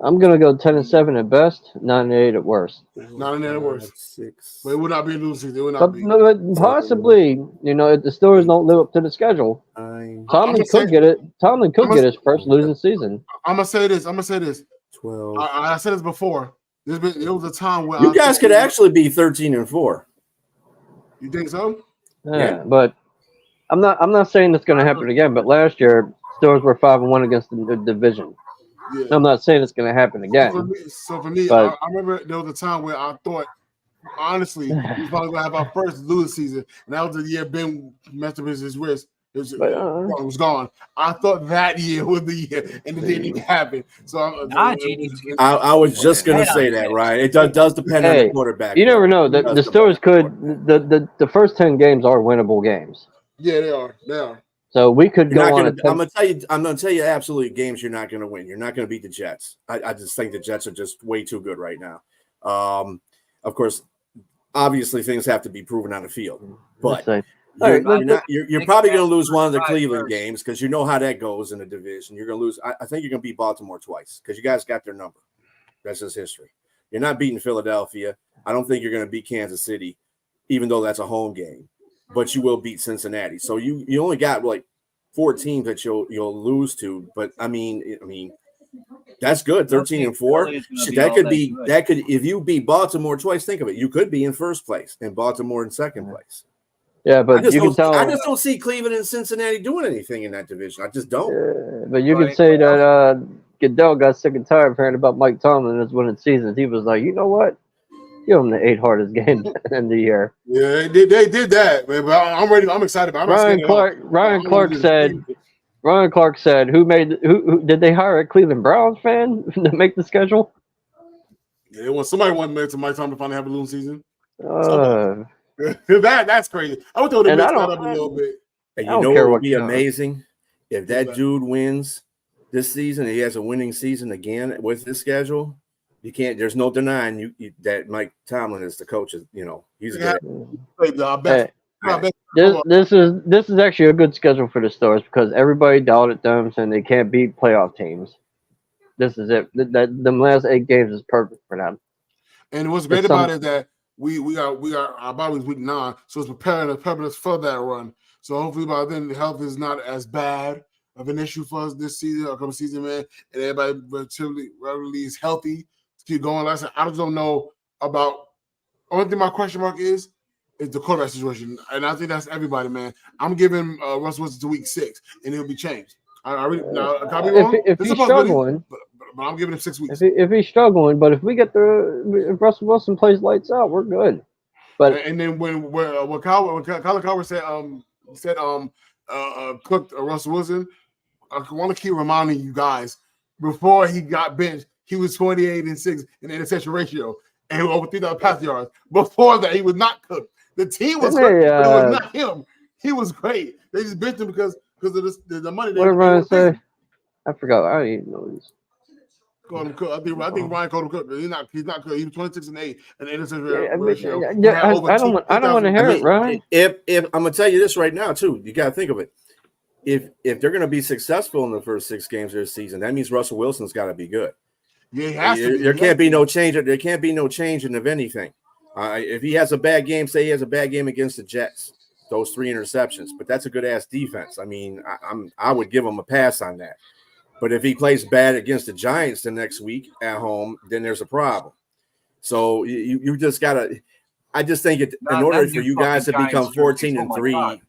I'm gonna go 10-7 at best, 9-8 at worst. 9-8 at worst. 6. But it would not be losing. It would not be. But possibly, if the Steelers don't live up to the schedule, Tomlin could get it. Tomlin could get his first losing season. I'm gonna say this. 12. I said this before. There was a time where you guys could actually be 13-4. You think so? Yeah, but I'm not saying it's going to happen again. But last year, Steelers were 5-1 against the division. Yeah. I'm not saying it's going to happen again. So for me, I remember there was a time where I thought, honestly, we were probably going to have our first losing season, and that was the year Ben messed up his wrist. It was gone. I thought that year was the year, and it didn't even happen. So I was just going to say that, right? It does depend on the quarterback. You never know. The Steelers could the first 10 games are winnable games. Yeah, they are. They are. So we could go on. I'm gonna tell you absolutely games you're not gonna win. You're not gonna beat the Jets. I just think the Jets are just way too good right now. Of course, obviously things have to be proven on the field, but you're probably gonna lose one of the Cleveland games because you know how that goes in the division. You're gonna lose. I think you're gonna beat Baltimore twice because you guys got their number. That's just history. You're not beating Philadelphia. I don't think you're gonna beat Kansas City, even though that's a home game. But you will beat Cincinnati. So you only got like 4 teams that you'll lose to. But I mean, that's good. 13-4. That could if you beat Baltimore twice. Think of it. You could be in first place and Baltimore in second place. Yeah, but I just don't see Cleveland and Cincinnati doing anything in that division. I just don't. But you could say that Goodell got sick and tired of hearing about Mike Tomlin as winning seasons. He was like, you know what? Give them the 8 hardest games in the year. Yeah, they did that, man. But I'm ready. I'm excited. Ryan Clark said, "Who did they hire a Cleveland Browns fan to make the schedule?" Yeah, somebody wanted to Mike Tomlin to finally have a losing season. That's crazy. I would throw the mix that up a little bit. And you know what would be amazing if that dude wins this season. He has a winning season again with this schedule. You can't. There's no denying you that Mike Tomlin is the coach. He's good. This is actually a good schedule for the Stars because everybody doubted them saying they can't beat playoff teams. This is it. The last 8 games is perfect for them. And what's great about it is that we got our bye week 9, so it's preparing us for that run. So hopefully by then the health is not as bad of an issue for us this season or coming season, man, and everybody relatively is healthy to keep going. Like I said, I just don't know about. Only thing my question mark is the quarterback situation, and I think that's everybody, man. I'm giving Russell Wilson to week 6, and he'll be changed. I really now can I be wrong? If he's struggling, but I'm giving him 6 weeks. If he's struggling, but if if Russell Wilson plays lights out, we're good. But and then when Colin Cowherd said cooked Russell Wilson, I want to keep reminding you guys before he got benched, he was 28-6 in the interception ratio and over 3,000 pass yards. Before that, he was not cooked. The team was cooked, but it was not him. He was great. They just benched him because of the money. What did Ryan say? I forgot. I didn't even know this. Called him cook. I think Ryan called him cook. He's not cooked. He was 26-8 and the interception ratio. I don't want to hear it, Ryan. If I'm gonna tell you this right now too, you got to think of it. If they're going to be successful in the first 6 games of the season, that means Russell Wilson's got to be good. Yeah, he has to be. There can't be no change. There can't be no changing of anything. If he has a bad game, say he has a bad game against the Jets, those 3 interceptions, but that's a good ass defense. I mean, I would give him a pass on that. But if he plays bad against the Giants the next week at home, then there's a problem. So you just gotta. I just think in order for you guys to become 14-3.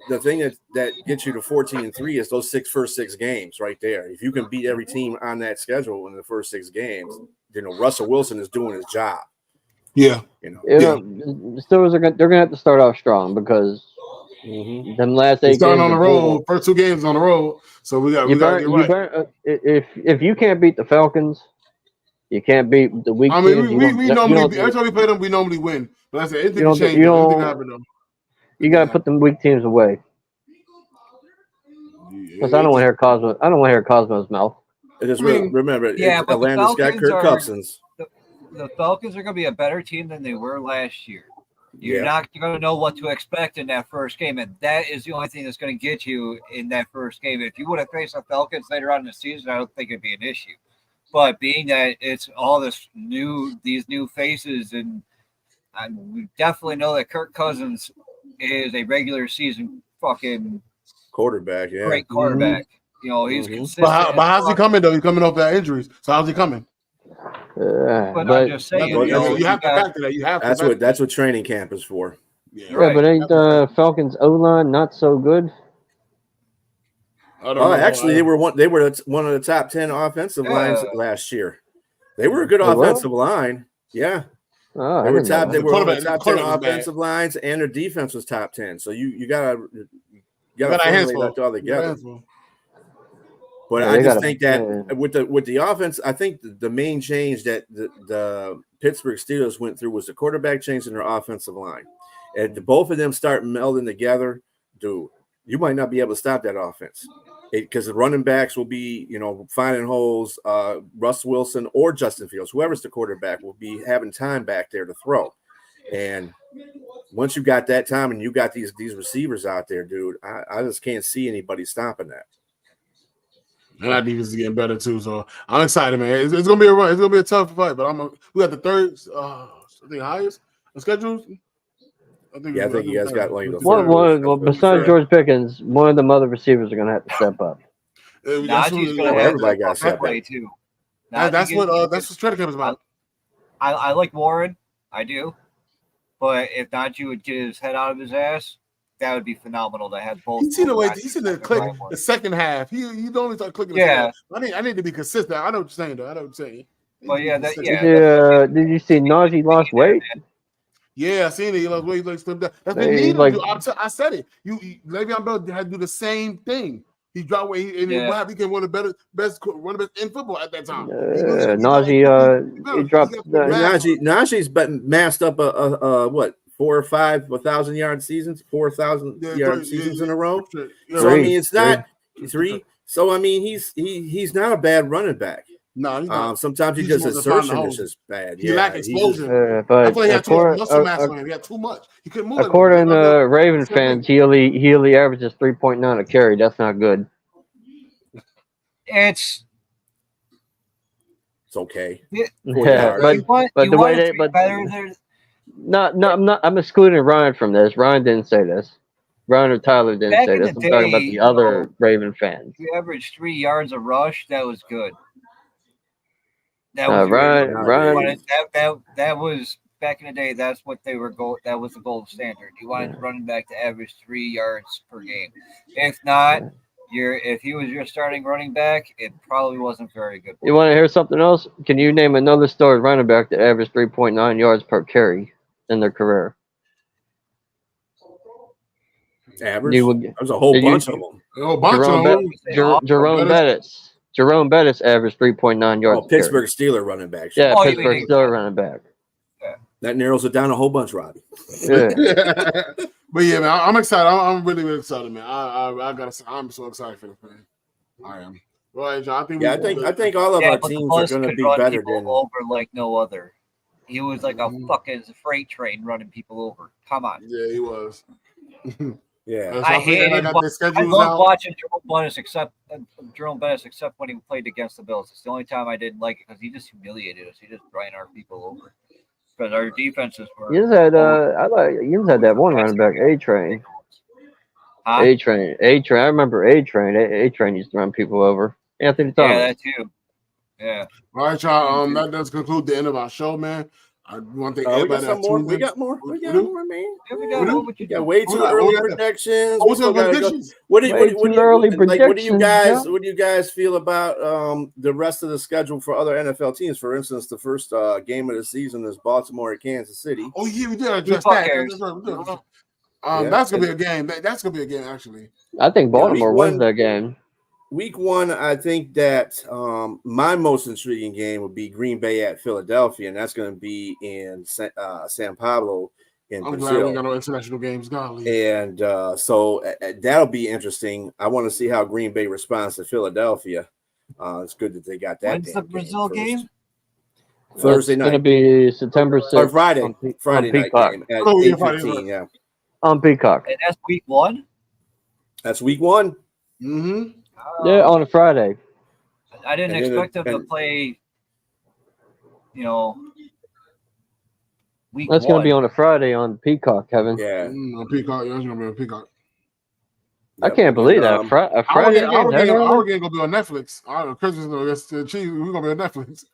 The thing that gets you to 14-3 is those first 6 games right there. If you can beat every team on that schedule in the first 6 games, Russell Wilson is doing his job. Yeah, the Steelers they're gonna have to start off strong because them last 8 games starting on the road, first 2 games on the road. So we got to get right. If you can't beat the Falcons, you can't beat the weak teams. We normally every time we play them, we normally win. But I said anything can change. Anything can happen though. You gotta put them weak teams away. Because I don't want to hear Cosmo. I don't want to hear Cosmo's mouth. Remember, Atlanta's got Kirk Cousins. The Falcons are going to be a better team than they were last year. You're not going to know what to expect in that first game, and that is the only thing that's going to get you in that first game. If you would have faced the Falcons later on in the season, I don't think it'd be an issue. But being that it's all these new faces, and we definitely know that Kirk Cousins is a regular season fucking quarterback, great quarterback. He's consistent. But how's he coming though? He's coming off that injuries. So how's he coming? But I'm just saying, you have to factor that. You have to. That's what training camp is for. Yeah, right. But ain't Falcons O-line not so good? Actually, they were one of the top 10 offensive lines last year. They were a good offensive line. Yeah. They were top 10 offensive lines, and their defense was top 10. So you gotta formulate that all together. But I just think that with the offense, I think the main change that the Pittsburgh Steelers went through was the quarterback change in their offensive line. And both of them start melding together, dude, you might not be able to stop that offense. Because the running backs will be, finding holes. Russ Wilson or Justin Fields, whoever's the quarterback, will be having time back there to throw. And once you got that time and you got these receivers out there, dude, I just can't see anybody stopping that. And our defense is getting better too, so I'm excited, man. It's gonna be a run. It's gonna be a tough fight, but we got the third, I think highest schedule. I think you guys got like the besides George Pickens, one of them other receivers are gonna have to step up. Everybody got to step up too. That's what training camp is about. I like Warren, I do, but if Najee would get his head out of his ass, that would be phenomenal to have both. He's seen the click the second half. He only start clicking. Yeah, I need to be consistent. I know what you're saying, though. I know what you're saying. Well, did you see Najee lost weight? Yeah, I seen it. He lost weight. He slimmed down. That's what he needed to do. I said it. Le'Veon Bell had to do the same thing. He dropped weight, and he became one of the best in football at that time. Najee, he dropped. Najee's masked up what? 4 or 5 1,000-yard seasons, 4,000-yard seasons in a row. So I mean, it's not 3. So I mean, he's not a bad running back. No, he's not. Sometimes his assertion is just bad. He lacked explosion. But I feel like he had too much muscle mass on him. He had too much. He couldn't move. According to Ravens fans, he only averages 3.9 a carry. That's not good. It's okay. Yeah, but the way they I'm excluding Ryan from this. Ryan didn't say this. Ryan or Tyler didn't say this. I'm talking about the other Raven fans. You averaged 3 yards a rush. That was good. That was Ryan. That was back in the day. That's what they were That was the gold standard. You wanted running back to average 3 yards per game. If not, if he was your starting running back, it probably wasn't very good. You want to hear something else? Can you name another starting running back that averaged 3.9 yards per carry in their career? Average. There's a whole bunch of them. A whole bunch of them. Jerome Bettis. Jerome Bettis averaged 3.9 yards. Oh, Pittsburgh Steelers running back. Yeah, Pittsburgh Steelers running back. Yeah. That narrows it down a whole bunch, Robbie. Yeah. But yeah, man, I'm excited. I'm really, really excited, man. I gotta say, I'm so excited for this, man. I am. Well, John, I think all of our teams are going to be better than over like no other. He was like a fucking freight train running people over. Come on. Yeah, he was. Yeah, I love watching Jerome Bettis, except when he played against the Bills. It's the only time I didn't like it because he just humiliated us. He just ran our people over because our defenses were. You had that one running back, A Train. Huh? A Train. I remember A Train. A Train used to run people over. Anthony Thomas. Yeah, that too. Yeah. All right, y'all. That does conclude the end of our show, man. I want to thank everybody. We got more, man. We got way too early predictions. What do you guys feel about the rest of the schedule for other NFL teams? For instance, the first game of the season is Baltimore at Kansas City. Oh yeah, we did address that. That's gonna be a game. That's gonna be a game, actually. I think Baltimore wins that game. Week 1, I think that my most intriguing game would be Green Bay at Philadelphia, and that's going to be in San Pablo in Brazil. I'm glad we got no international games. Golly. And so that'll be interesting. I want to see how Green Bay responds to Philadelphia. It's good that they got that. When's the Brazil game? Thursday night. It's going to be September 6th. Or Friday night game at 8:15. Yeah. On Peacock. And that's week 1? That's week 1. Mm-hmm. Yeah, on a Friday. I didn't expect them to play, week That's going to be on a Friday on Peacock, Kevin. Yeah. On Peacock. Yeah, it's going to be on Peacock. I can't believe that. A Friday game? Our game going to be on Netflix. Christmas against the Chiefs. We're going to be on Netflix.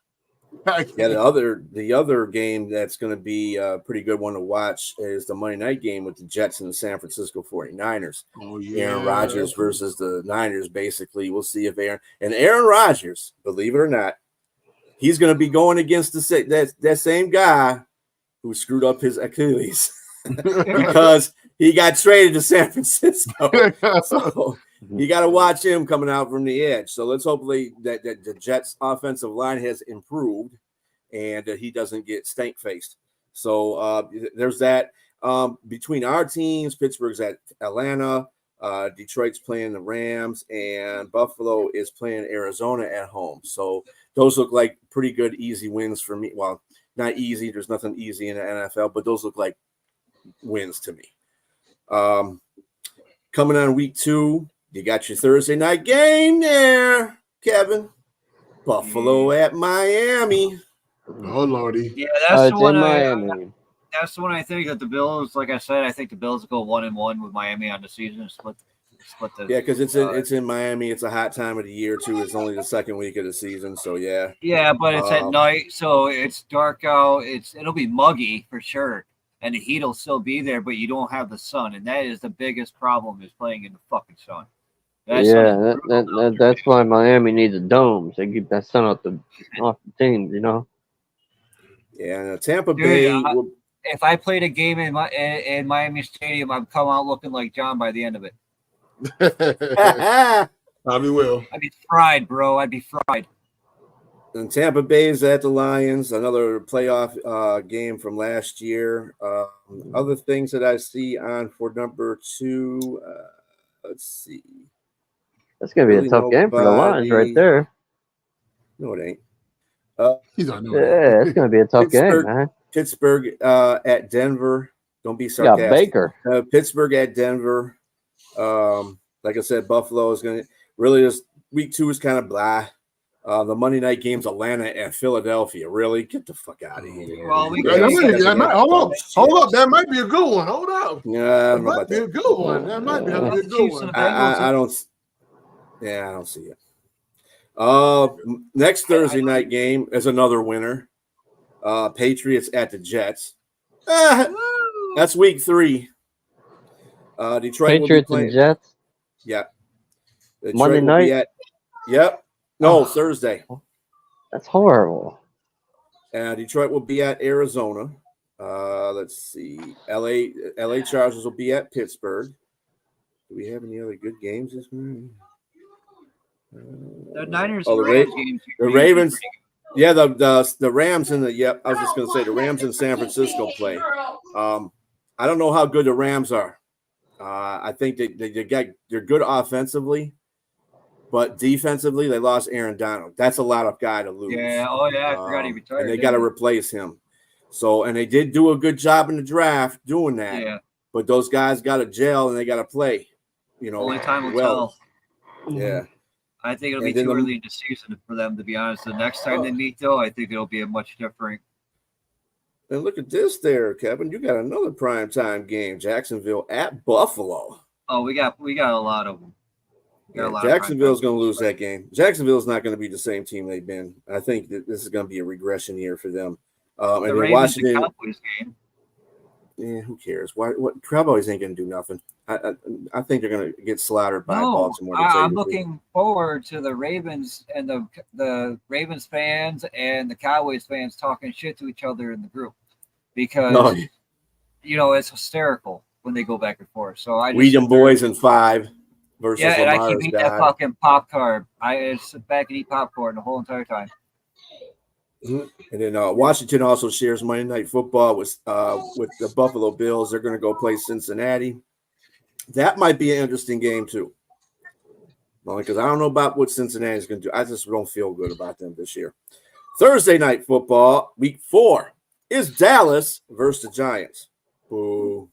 Yeah, the other game that's going to be a pretty good one to watch is the Monday night game with the Jets and the San Francisco 49ers. Oh, yeah. Aaron Rodgers versus the Niners, basically. We'll see if Aaron Rodgers, believe it or not, he's going to be going against that same guy who screwed up his Achilles because he got traded to San Francisco. So you got to watch him coming out from the edge. So let's hopefully that the Jets' offensive line has improved and that he doesn't get stank-faced. So there's that. Between our teams, Pittsburgh's at Atlanta, Detroit's playing the Rams, and Buffalo is playing Arizona at home. So those look like pretty good, easy wins for me. Well, not easy. There's nothing easy in the NFL, but those look like wins to me. Coming on week 2, you got your Thursday night game there, Kevin. Buffalo at Miami. Oh, Lordy. Yeah, that's the one. That's the one I think that the Bills. Like I said, I think the Bills go 1-1 with Miami on the season. Split the. Yeah, because it's in Miami. It's a hot time of the year too. It's only the second week of the season, so yeah. Yeah, but it's at night, so it's dark out. It'll be muggy for sure. And the heat will still be there, but you don't have the sun, and that is the biggest problem: is playing in the fucking sun. That's why Miami needs a dome, so they keep that sun off the teams, Yeah, and Tampa Bay. If I played a game in Miami Stadium, I'd come out looking like John by the end of it. Probably will. I'd be fried, bro. I'd be fried. And Tampa Bay is at the Lions, another playoff game from last year. Other things that I see on for number 2, let's see. That's going to be a tough game for the Lions right there. No, it ain't. It's going to be a tough game, man. Pittsburgh at Denver. Don't be sarcastic. Yeah, Baker. Pittsburgh at Denver. Like I said, Buffalo is going to really just week 2 is kind of blah. The Monday night game's Atlanta and Philadelphia. Really? Get the fuck out of here. Well, hold up. That might be a good one. Hold up. Yeah, I don't know might about be that. a good one. That might be a good one. I don't. Yeah, I don't see it. Next Thursday night game is another winner. Patriots at the Jets. That's week 3. Detroit Patriots will be and Jets. Yeah. Detroit Monday night. Yep. No, Thursday. That's horrible. Detroit will be at Arizona. Let's see. LA Chargers will be at Pittsburgh. Do we have any other good games this morning? The Niners. The Ravens. Yeah, the Rams and I was just going to say the Rams in San Francisco play. I don't know how good the Rams are. I think they're good offensively, but defensively they lost Aaron Donald. That's a lot of guy to lose. Yeah. Oh yeah, I forgot he retired. And they got to replace him. So, and they did do a good job in the draft doing that. Yeah. But those guys got to gel and they got to play. Only time will tell. Yeah. I think it'll be too early in the season for them, to be honest. The next time they meet, though, I think it'll be a much different. And look at this there, Kevin. You got another primetime game. Jacksonville at Buffalo. Oh, we got a lot of them. Jacksonville's going to lose that game. Jacksonville's not going to be the same team they've been. I think that this is going to be a regression year for them. And then Washington. Cowboys game. Yeah, who cares? What Cowboys ain't going to do nothing. I think they're going to get slaughtered by Baltimore. I'm looking forward to the Ravens and the Ravens fans and the Cowboys fans talking shit to each other in the group because it's hysterical when they go back and forth. So we them boys in 5 versus and Lamar's I keep eating that fucking popcorn. I sit back and eat popcorn the whole entire time. And then Washington also shares Monday Night Football with the Buffalo Bills. They're going to go play Cincinnati. That might be an interesting game too. Only because I don't know about what Cincinnati's going to do. I just don't feel good about them this year. Thursday Night Football, week 4, is Dallas versus the Giants. Boo.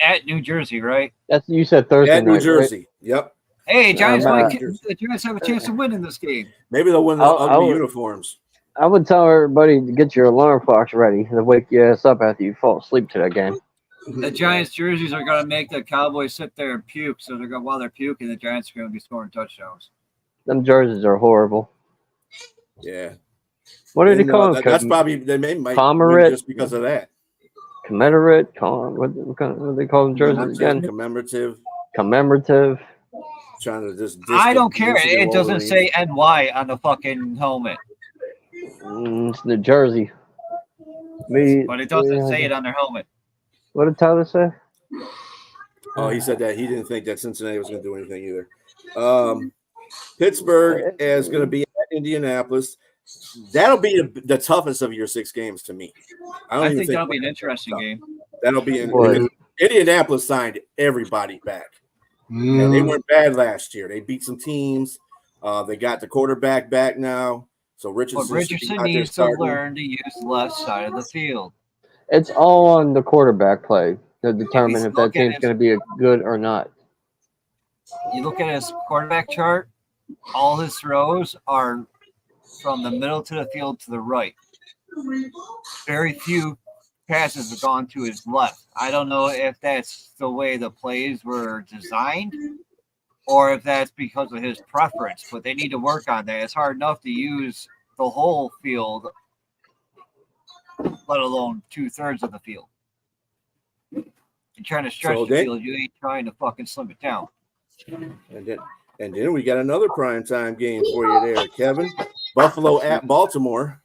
at New Jersey, right? That's you said Thursday at New night, Jersey. Right? Yep. Hey, Giants the Giants have a chance of winning this game. Maybe they'll win the ugly uniforms. I would tell everybody to get your alarm clocks ready to wake your ass up after you fall asleep to that game. The Giants jerseys are going to make the Cowboys sit there and puke. So while they're puking, the Giants are going to be scoring touchdowns. Them jerseys are horrible. Yeah. What did he call them? That's probably they might just because of that. Commemorative. What do they call them jerseys again? Commemorative. Trying to just. I don't care. It doesn't say NY on the fucking helmet. It's New Jersey. But it doesn't say it on their helmet. What did Tyler say? Oh, he said that he didn't think that Cincinnati was going to do anything either. Pittsburgh is going to be at Indianapolis. That'll be the toughest of your 6 games to me. I think that'll be an interesting game. That'll be Indianapolis signed everybody back. And they weren't bad last year. They beat some teams. They got the quarterback back now. So Richardson needs to learn to use the left side of the field. It's all on the quarterback play to determine if that team's going to be good or not. You look at his quarterback chart, all his throws are from the middle to the field to the right. Very few passes have gone to his left. I don't know if that's the way the plays were designed or if that's because of his preference, but they need to work on that. It's hard enough to use the whole field, let alone 2/3 of the field. You're trying to stretch the field. You ain't trying to fucking slim it down. And then we got another primetime game for you there, Kevin. Buffalo at Baltimore.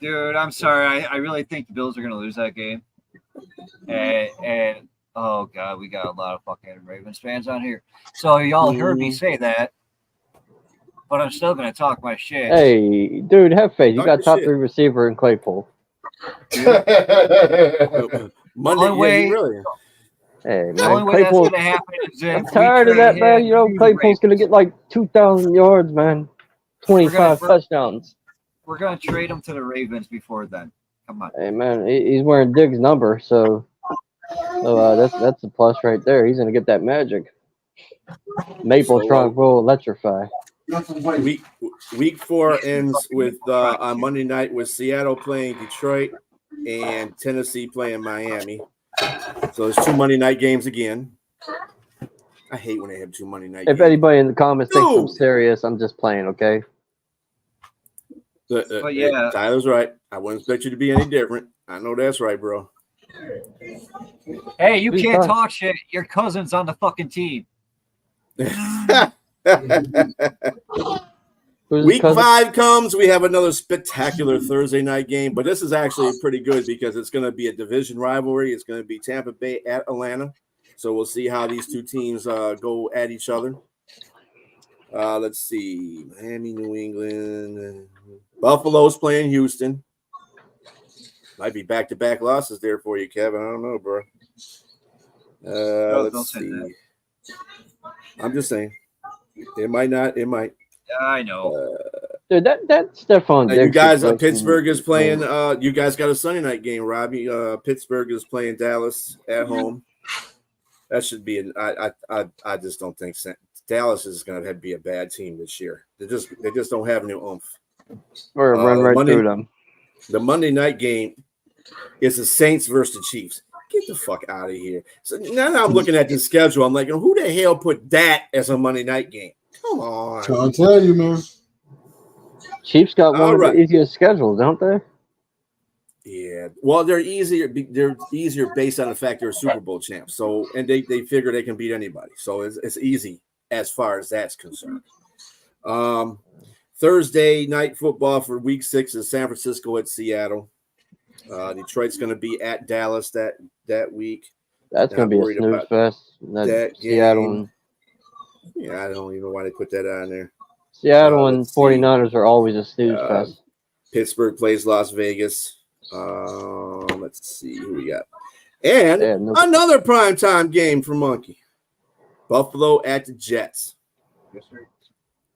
Dude, I'm sorry. I really think the Bills are going to lose that game. And oh, God, we got a lot of fucking Ravens fans on here. So y'all heard me say that, but I'm still going to talk my shit. Hey, dude, have faith. You got top 3 receiver in Claypool. Monday, really. Hey, the only way that's going to happen is if I'm tired of that, man. Claypool's going to get like 2,000 yards, man. 25 touchdowns. We're going to trade him to the Ravens before then. Come on. Hey, man, he's wearing Diggs' number, so that's a plus right there. He's going to get that magic. Mapletron will electrify. Week 4 ends with on Monday night with Seattle playing Detroit and Tennessee playing Miami. So there's 2 Monday night games again. I hate when they have 2 Monday night games. If anybody in the comments thinks I'm serious, I'm just playing, okay? But yeah, Tyler's right. I wouldn't expect you to be any different. I know that's right, bro. Hey, you can't talk shit. Your cousin's on the fucking team. Week 5 comes. We have another spectacular Thursday night game, but this is actually pretty good because it's going to be a division rivalry. It's going to be Tampa Bay at Atlanta. So we'll see how these 2 teams go at each other. Let's see. Miami, New England. Buffalo's playing Houston. Might be back-to-back losses there for you, Kevin. I don't know, bro. Let's see. I'm just saying. It might not. It might. I know. Dude, that's Stephon Diggs. You guys, Pittsburgh is playing. You guys got a Sunday night game, Robbie. Pittsburgh is playing Dallas at home. That should be I just don't think Dallas is going to be a bad team this year. They just don't have any oomph. Or run right through them. The Monday night game is the Saints versus the Chiefs. Get the fuck out of here. So now I'm looking at the schedule. I'm like, who the hell put that as a Monday night game? Come on. I'll tell you, man. Chiefs got one of the easiest schedules, don't they? Yeah. Well, they're easier. They're easier based on the fact they're Super Bowl champs. So, and they figure they can beat anybody. So it's easy as far as that's concerned. Thursday night football for Week 6 is San Francisco at Seattle. Detroit's going to be at Dallas that week. That's going to be a snooze fest. That Seattle. Yeah, I don't even know why they put that on there. Seattle and 49ers are always a snooze fest. Pittsburgh plays Las Vegas. Let's see who we got. And another primetime game for Monkey. Buffalo at the Jets.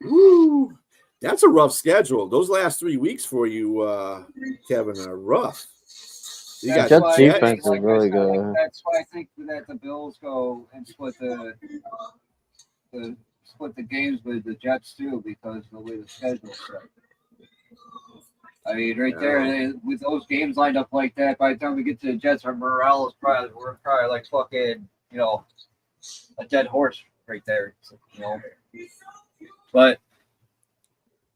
Woo! That's a rough schedule. Those last 3 weeks for you, Kevin, are rough. You got Jets defense is really good. That's why I think that the Bills go and split the games with the Jets too, because of the way the schedule's set. I mean, right there, with those games lined up like that, by the time we get to the Jets, our morale is we're probably like fucking, a dead horse right there, But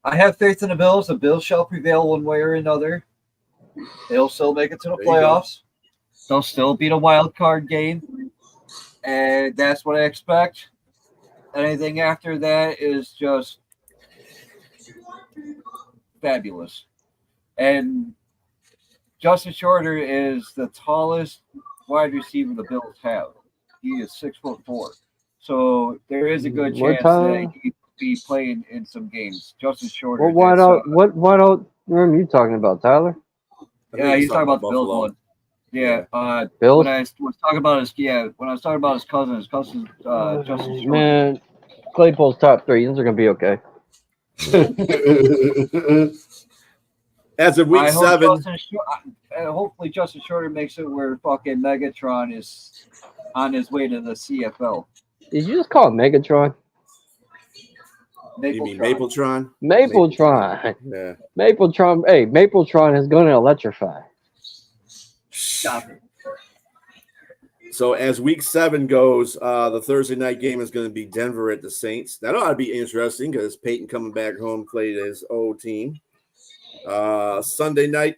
I have faith in the Bills. The Bills shall prevail one way or another. They'll still make it to the playoffs. They'll still beat a wild card game. And that's what I expect. Anything after that is just fabulous. And Justin Shorter is the tallest wide receiver the Bills have. He is 6'4". So there is a good chance that he could be playing in some games. Justin Shorter. Well, what room are you talking about, Tyler? Yeah, he's talking about the Bills one. Yeah, Bills. When I was talking about his cousin, Justin Shorter. Man, Claypool's top 3. These are gonna be okay. As of week 7, hopefully Justin Shorter makes it where fucking Megatron is on his way to the CFL. Did you just call it Megatron? You mean Mapletron? Mapletron. Yeah. Mapletron. Hey, Mapletron is going to electrify. Stop it. So as week 7 goes, the Thursday night game is going to be Denver at the Saints. That ought to be interesting because Peyton coming back home played his old team. Sunday,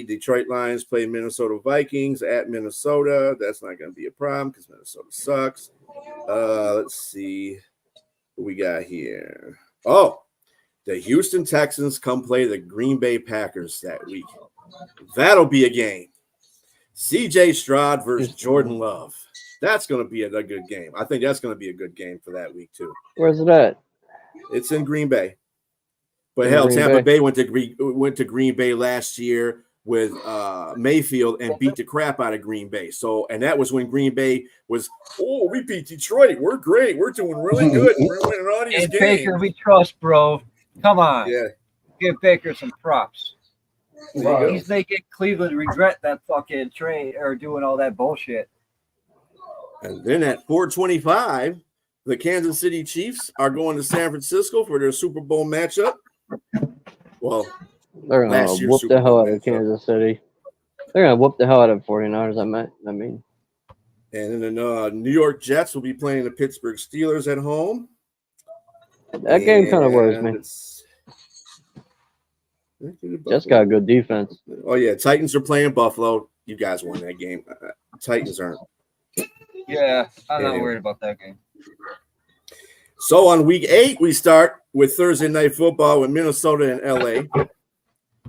Detroit Lions play Minnesota Vikings at Minnesota. That's not going to be a problem because Minnesota sucks. Let's see what we got here. Oh, the Houston Texans come play the Green Bay Packers that week. That'll be a game. CJ Stroud versus Jordan Love. That's going to be a good game. I think that's going to be a good game for that week too. Where's it at? It's in Green Bay. But hell, Tampa Bay went to Green Bay last year with Mayfield and beat the crap out of Green Bay. So, and that was when Green Bay was, we beat Detroit. We're great. We're doing really good. We're winning all these games. Baker, we trust, bro. Come on. Yeah. Give Baker some props. He's making Cleveland regret that fucking trade or doing all that bullshit. And then at 4:25, the Kansas City Chiefs are going to San Francisco for their Super Bowl matchup. Well, they're going to whoop the hell out of Kansas City. They're going to whoop the hell out of 49ers, I mean. And then the New York Jets will be playing the Pittsburgh Steelers at home. That game kind of worries me. Jets got a good defense. Oh, yeah. Titans are playing Buffalo. You guys won that game. Titans aren't. Yeah, I'm not worried about that game. So on week 8, we start with Thursday Night Football with Minnesota and LA.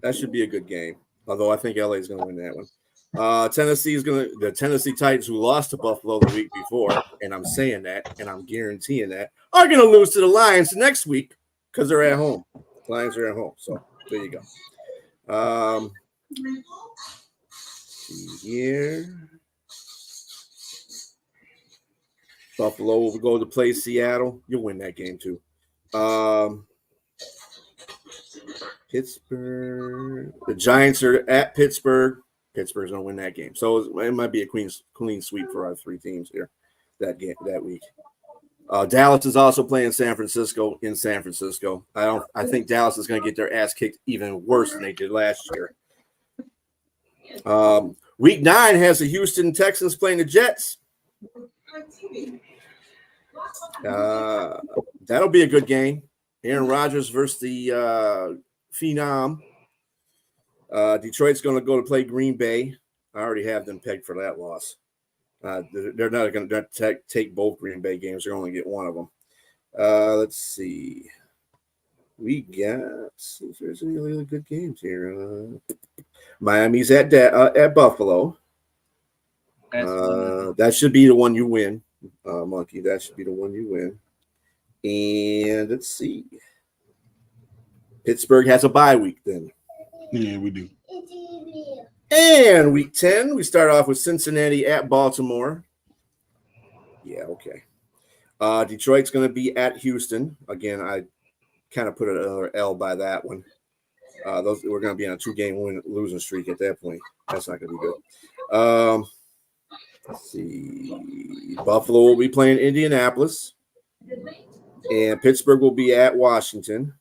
That should be a good game, although I think LA is going to win that one. The Tennessee Titans, who lost to Buffalo the week before, and I'm saying that, and I'm guaranteeing that, are going to lose to the Lions next week because they're at home. Lions are at home, so there you go. Here. Buffalo will go to play Seattle. You'll win that game too. Pittsburgh. The Giants are at Pittsburgh. Pittsburgh's gonna win that game. So it might be a clean sweep for our 3 teams here that week. Dallas is also playing San Francisco in San Francisco. I think Dallas is gonna get their ass kicked even worse than they did last year. Week 9 has the Houston Texans playing the Jets. That'll be a good game. Aaron Rodgers versus the Phenom. Detroit's going to go to play Green Bay. I already have them pegged for that loss. They're not going to take both Green Bay games. They're only get one of them. Let's see. We got. See if there's any other good games here. Miami's at Buffalo. That should be the one you win, Monkey. That should be the one you win. And let's see. Pittsburgh has a bye week then. Yeah, we do. And week 10, we start off with Cincinnati at Baltimore. Yeah, okay. Detroit's going to be at Houston. Again, I kind of put another L by that one. We're going to be on a 2-game losing streak at that point. That's not going to be good. Let's see. Buffalo will be playing Indianapolis. And Pittsburgh will be at Washington.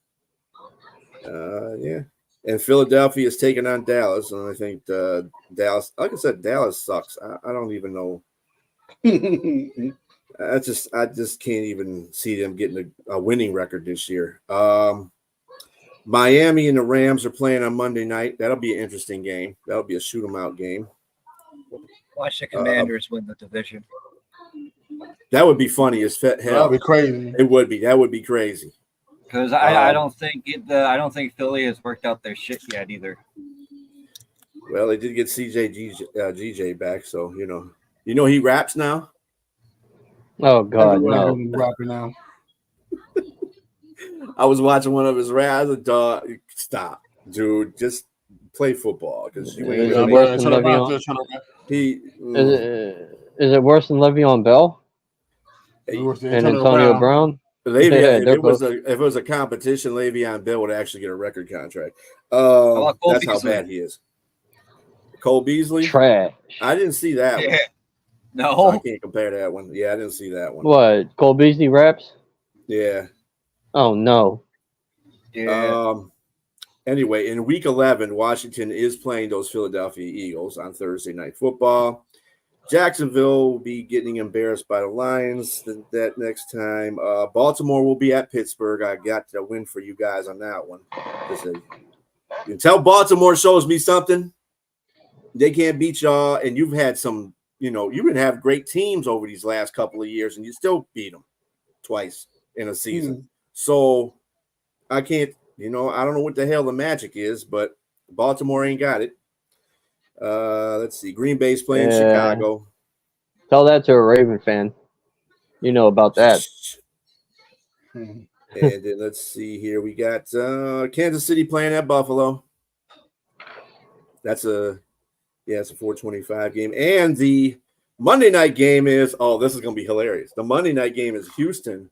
Yeah. And Philadelphia is taking on Dallas. And I think Dallas, like I said, Dallas sucks. I don't even know. I just can't even see them getting a winning record this year. Miami and the Rams are playing on Monday night. That'll be an interesting game. That'll be a shoot 'em out game. Watch the Commanders win the division. That would be funny as hell. That would be crazy. It would be. That would be crazy. Because I don't think Philly has worked out their shit yet either. Well, they did get GJ back, so you know he raps now. Oh God, no! Rapping now. I was watching one of his raps. Dog, stop, dude. Just play football because you ain't. Is it worse than Le'Veon Bell and Antonio Brown? If it was a competition, Le'Veon Bell would actually get a record contract. That's how bad he is. Cole Beasley, trash. I didn't see that one. No, I can't compare that one. Yeah, I didn't see that one. What, Cole Beasley raps? Yeah. Oh no. Yeah. Anyway, in week 11, Washington is playing those Philadelphia Eagles on Thursday Night Football. Jacksonville will be getting embarrassed by the Lions that next time. Baltimore will be at Pittsburgh. I got the win for you guys on that one. Until Baltimore shows me something, they can't beat y'all. And you've had some, you didn't have great teams over these last couple of years, and you still beat them twice in a season. So I can't, I don't know what the hell the magic is, but Baltimore ain't got it. Let's see. Green Bay's playing Chicago. Tell that to a Raven fan. You know about that. And then let's see here. We got Kansas City playing at Buffalo. That's a 4:25 game. And the Monday night game is, this is going to be hilarious. The Monday night game is Houston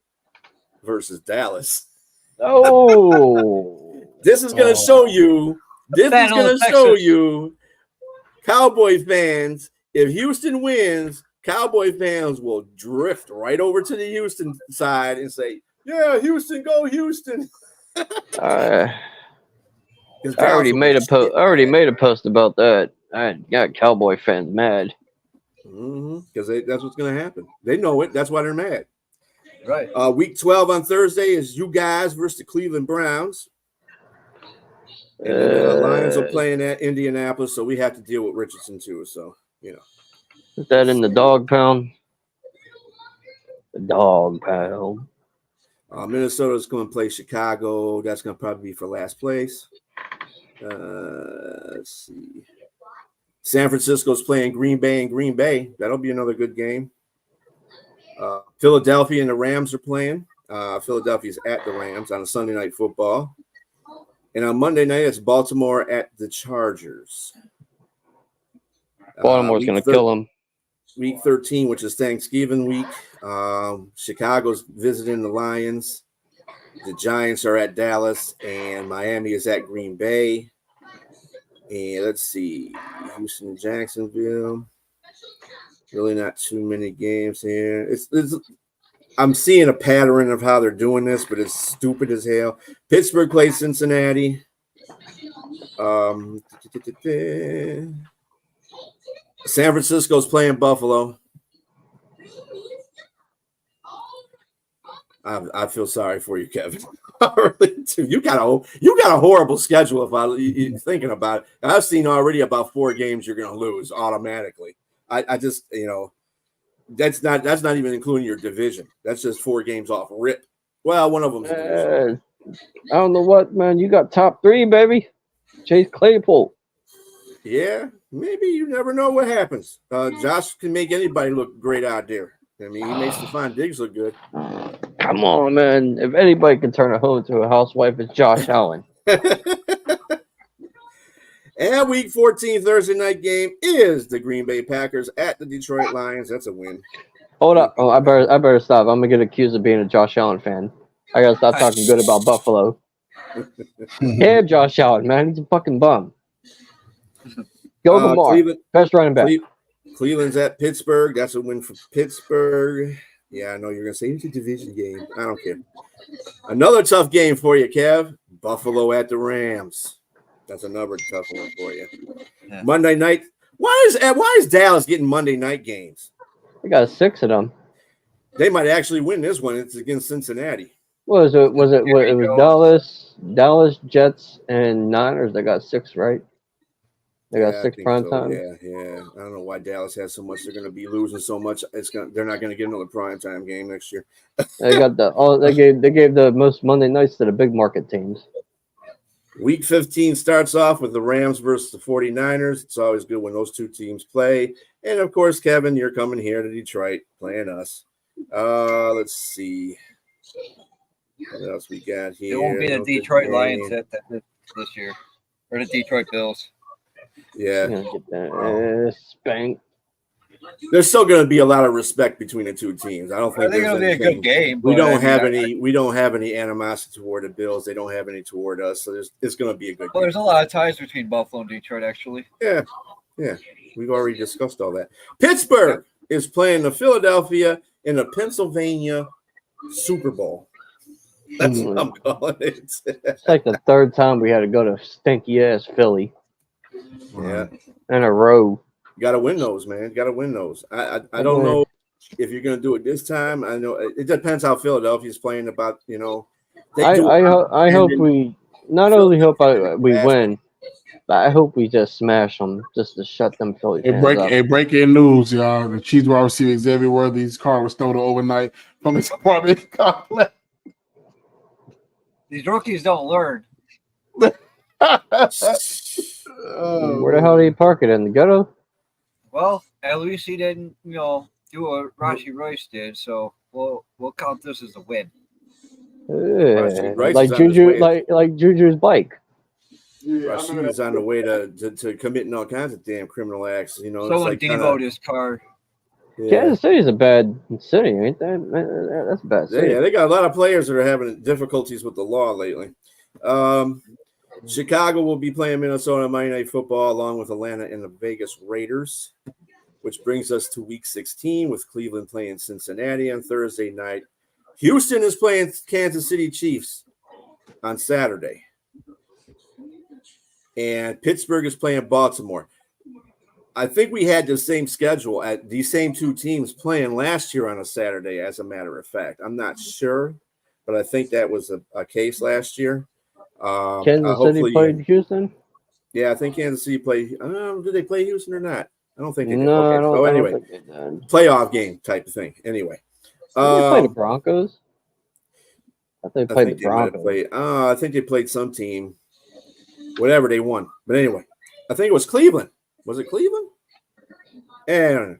versus Dallas. Oh. This is going to show you. This is going to show you, Cowboy fans, if Houston wins, Cowboy fans will drift right over to the Houston side and say, "Yeah, Houston, go Houston." I already made a post. I already made a post about that. I got Cowboy fans mad. Because that's what's going to happen. They know it. That's why they're mad. Right. Week 12 on Thursday is you guys versus the Cleveland Browns. And then the Lions will play in Indianapolis, so we have to deal with Richardson too. So, Is that in the dog pound? The dog pound. Minnesota's going to play Chicago. That's going to probably be for last place. Let's see. San Francisco's playing Green Bay and Green Bay. That'll be another good game. Philadelphia and the Rams are playing. Philadelphia's at the Rams on a Sunday Night Football. And on Monday night, it's Baltimore at the Chargers. Baltimore's going to kill them. Week 13, which is Thanksgiving week. Chicago's visiting the Lions. The Giants are at Dallas, and Miami is at Green Bay. And let's see, Houston, Jacksonville. Really not too many games here. I'm seeing a pattern of how they're doing this, but it's stupid as hell. Pittsburgh plays Cincinnati. San Francisco's playing Buffalo. I feel sorry for you, Kevin. I really do. You got a horrible schedule if you're thinking about it. I've seen already about 4 games you're going to lose automatically. I just, that's not even including your division. That's just 4 games off rip. Well, one of them's I don't know what, man. You got top 3, baby. Chase Claypool. Yeah, maybe. You never know what happens. Josh can make anybody look great out there. I mean, he makes Stephon Diggs look good. Come on, man. If anybody can turn a hoe into a housewife, it's Josh Allen. And week 14 Thursday night game is the Green Bay Packers at the Detroit Lions. That's a win. Hold up. Oh, I better stop. I'm going to get accused of being a Josh Allen fan. I got to stop talking good about Buffalo. Yeah, Josh Allen, man. He's a fucking bum. Go Lamar. Best running back. Cleveland's at Pittsburgh. That's a win for Pittsburgh. Yeah, I know you're going to say it's a division game. I don't care. Another tough game for you, Kev. Buffalo at the Rams. That's another tough one for you. Yeah. Monday night. Why is Dallas getting Monday night games? They got 6 of them. They might actually win this one. It's against Cincinnati. What was it? It was Dallas, Jets, and Niners. They got 6, right? They got 6 prime time. Yeah. I don't know why Dallas has so much. They're going to be losing so much. They're not going to get another prime time game next year. They got they gave the most Monday nights to the big market teams. Week 15 starts off with the Rams versus the 49ers. It's always good when those 2 teams play. And of course, Kevin, you're coming here to Detroit playing us. Let's see. What else we got here? It won't be the Detroit Lions this year, or the Detroit Bills. Yeah. Spank. There's still going to be a lot of respect between the 2 teams. I don't think there's going to be a good game. We don't have any animosity toward the Bills. They don't have any toward us. So it's going to be a good game. There's a lot of ties between Buffalo and Detroit, actually. Yeah. We've already discussed all that. Pittsburgh is playing the Philadelphia in the Pennsylvania Super Bowl. That's what I'm calling it. It's like the 3rd time we had to go to stinky ass Philly. Yeah. In a row. You got to win those, man. Got to win those. I don't know if you're going to do it this time. I know it depends how Philadelphia's playing. About I hope we not only hope we win, but I hope we just smash them just to shut them Philly fans up. Breaking news, y'all. The Chiefs wide receiver Xavier Worthy's car was stolen overnight from his apartment complex. These rookies don't learn. Where the hell did he park it in the ghetto? Well, at least he didn't, do what Rashi Royce did. So we'll count this as a win. Like Juju's bike. Yeah, Rashi's on the way to committing all kinds of damn criminal acts. Someone demoed his car. Yeah. Kansas City's a bad city, ain't that? That's a bad city. Yeah, they got a lot of players that are having difficulties with the law lately. Chicago will be playing Minnesota Monday Night Football along with Atlanta and the Vegas Raiders. which brings us to Week 16 with Cleveland playing Cincinnati on Thursday night. Houston is playing Kansas City Chiefs on Saturday. And Pittsburgh is playing Baltimore. I think we had the same schedule at these same two teams playing last year on a Saturday, as a matter of fact. I'm not sure, but I think that was a case last year. Kansas City played Houston? Yeah, I think Kansas City played. I don't know, did they play Houston or not? I don't think they did. No, okay. I don't, so anyway, I don't think they did. Playoff game type of thing. Anyway. Did they play the Broncos? I think they played the Broncos. I think they played some team. Whatever, they won. But anyway, I think it was Cleveland. Was it Cleveland? And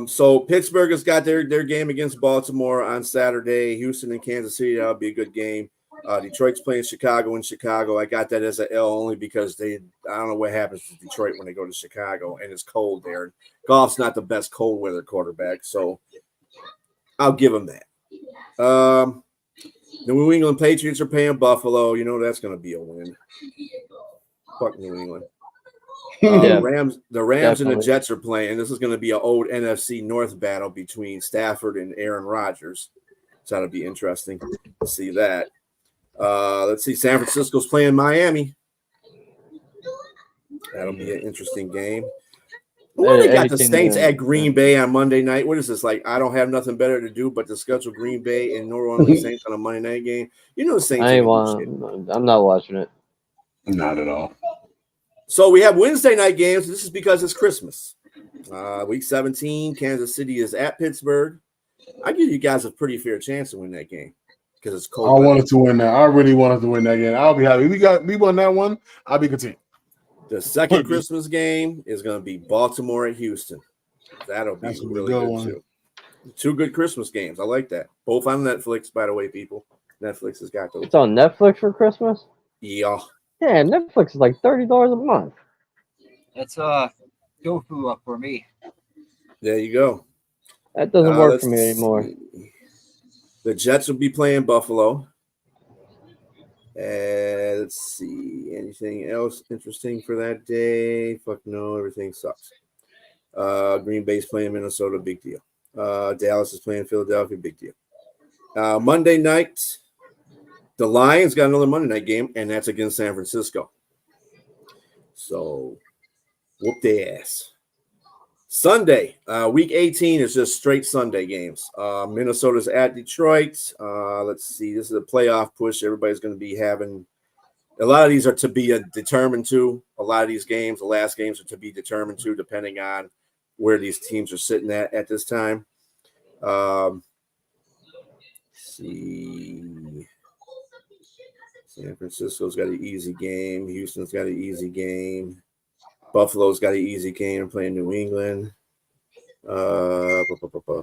so Pittsburgh has got their game against Baltimore on Saturday. Houston and Kansas City, that'll be a good game. Detroit's playing Chicago in Chicago. I got that as an L only because I don't know what happens to Detroit when they go to Chicago and it's cold there. Goff's not the best cold weather quarterback, so I'll give him that. The New England Patriots are playing Buffalo. You know that's going to be a win. Fuck New England. The Rams definitely. And the Jets are playing. This is going to be an old NFC North battle between Stafford and Aaron Rodgers. So that'll be interesting to see that. Let's see. San Francisco's playing Miami. That'll be an interesting game. Well, they got the Saints at Green Bay on Monday night. What is this? Like, I don't have nothing better to do but to schedule Green Bay and New Orleans Saints on a Monday night game. You know the Saints. I'm not watching it. Not at all. So we have Wednesday night games. This is because it's Christmas. Week 17, Kansas City is at Pittsburgh. I give you guys a pretty fair chance to win that game because it's cold. I wanted to win that. I really wanted to win that game. I'll be happy. We won that one. I'll be content. The second Christmas game is going to be Baltimore at Houston. That'll be really good too. Two good Christmas games. I like that. Both on Netflix, by the way, people. Netflix has got those. It's on Netflix for Christmas? Yeah. Yeah, Netflix is like $30 a month. That's tofu up for me. There you go. That doesn't work for me anymore. The Jets will be playing Buffalo. Let's see. Anything else interesting for that day? Fuck no, everything sucks. Green Bay's playing Minnesota, big deal. Dallas is playing Philadelphia, big deal. Monday night, the Lions got another Monday night game, and that's against San Francisco. So, whoop their ass. Sunday, week 18 is just straight Sunday games. Minnesota's at Detroit. Let's see. This is a playoff push. Everybody's going to be having – a lot of these are to be determined to. A lot of these games, the last games are to be determined to depending on where these teams are sitting at this time. Let's see. San Francisco's got an easy game. Houston's got an easy game. Buffalo's got an easy game playing New England.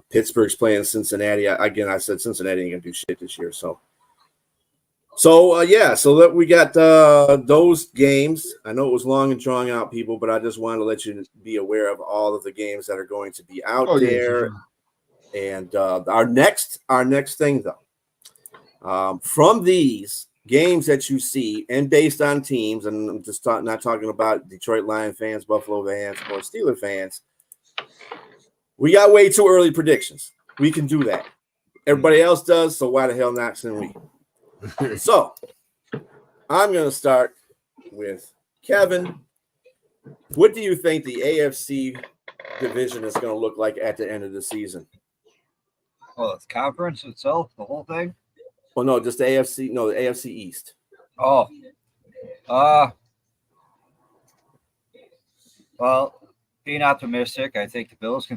Pittsburgh's playing Cincinnati. Again, I said Cincinnati ain't gonna do shit this year. So that we got those games. I know it was long and drawn out, people, but I just wanted to let you be aware of all of the games that are going to be out there. Yeah. And our next thing though, from these games that you see and based on teams, and I'm just not talking about Detroit Lion fans, Buffalo fans, or Steeler fans, we got way too early predictions. We can do that. Everybody else does, so why the hell not can we? So I'm going to start with Kevin. What do you think the AFC division is going to look like at the end of the season? Well, it's conference itself, the whole thing. Well, no, just the AFC. No, the AFC East. Oh, well, being optimistic, I think the Bills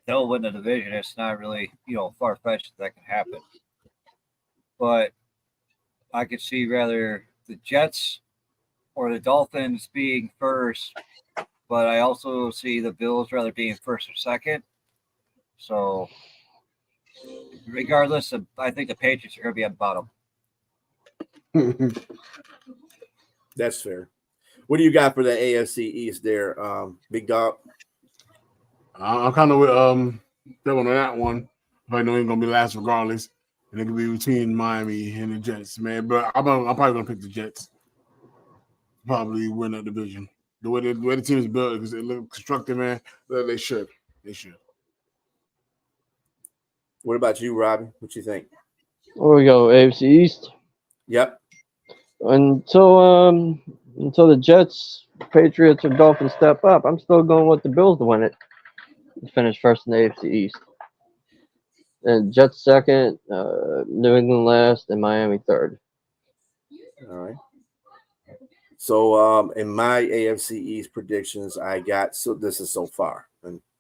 they'll win the division. It's not really, far fetched that can happen. But I could see rather the Jets or the Dolphins being first, but I also see the Bills rather being first or second. So regardless, I think the Patriots are going to be at the bottom. That's fair. What do you got for the AFC East there, Big Dog? I'm kind of with that one on that one. But I know it's going to be last regardless. And it could be between Miami and the Jets, man. But I'm probably going to pick the Jets. Probably win that division. The way the team is built, because it looks constructed, man. They should. What about you, Robbie? What you think? Where we go? AFC East. Yep. Until the Jets, Patriots, or Dolphins step up, I'm still going with the Bills to win it. Finish first in the AFC East. And Jets second, New England last, and Miami third. All right. So in my AFC East predictions, I got this is so far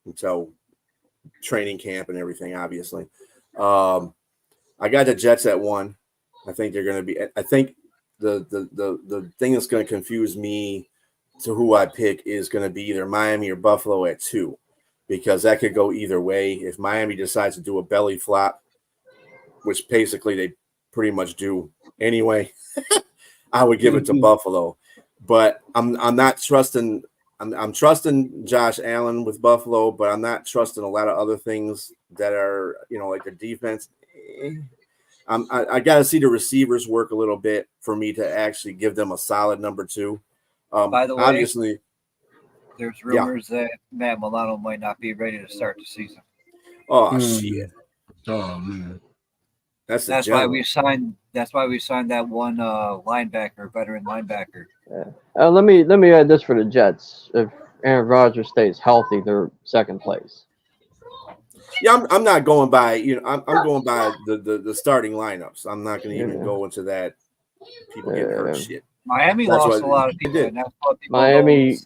until training camp and everything, obviously. I got the Jets at 1. I think they're going to be. I think the thing that's going to confuse me to who I pick is going to be either Miami or Buffalo at 2, because that could go either way. If Miami decides to do a belly flop, which basically they pretty much do anyway, I would give it to Buffalo. But I'm not trusting. I'm trusting Josh Allen with Buffalo, but I'm not trusting a lot of other things that are, like the defense. I got to see the receivers work a little bit for me to actually give them a solid number 2. By the way, obviously, there's rumors that Matt Milano might not be ready to start the season. Oh shit! Oh man, that's why we signed. That's why we signed that one veteran linebacker. Yeah. Let me add this for the Jets. If Aaron Rodgers stays healthy, they're second place. Yeah, I'm not going by. I'm going by the starting lineups. I'm not going to even go into that. People getting hurt shit. Miami lost a lot of people. And that's what people Miami.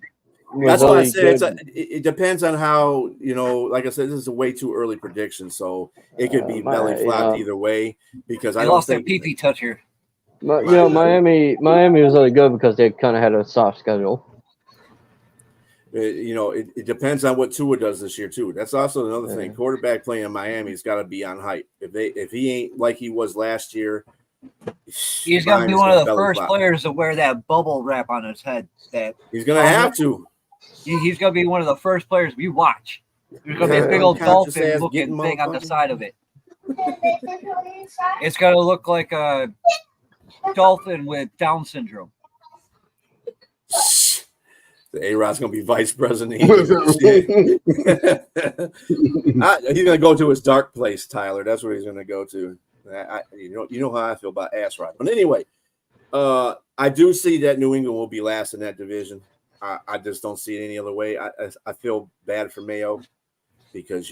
That's why I said it depends on how, like I said, this is a way too early prediction, so it could be belly flopped either way, because I lost their pee toucher. Miami was really good because they kind of had a soft schedule. It depends on what Tua does this year too. That's also another thing. Quarterback playing in Miami's got to be on hype. If he ain't like he was last year, he's going to be one of the first players to wear that bubble wrap on his head. That he's going to have to. He's going to be one of the first players we watch. There's going to be a big old dolphin looking thing on the side of it. It's going to look like a dolphin with Down syndrome. The A-Rod's going to be vice president. He's going to go to his dark place, Tyler. That's where he's going to go to. You know how I feel about ass rod. But anyway, I do see that New England will be last in that division. I just don't see it any other way. I feel bad for Mayo because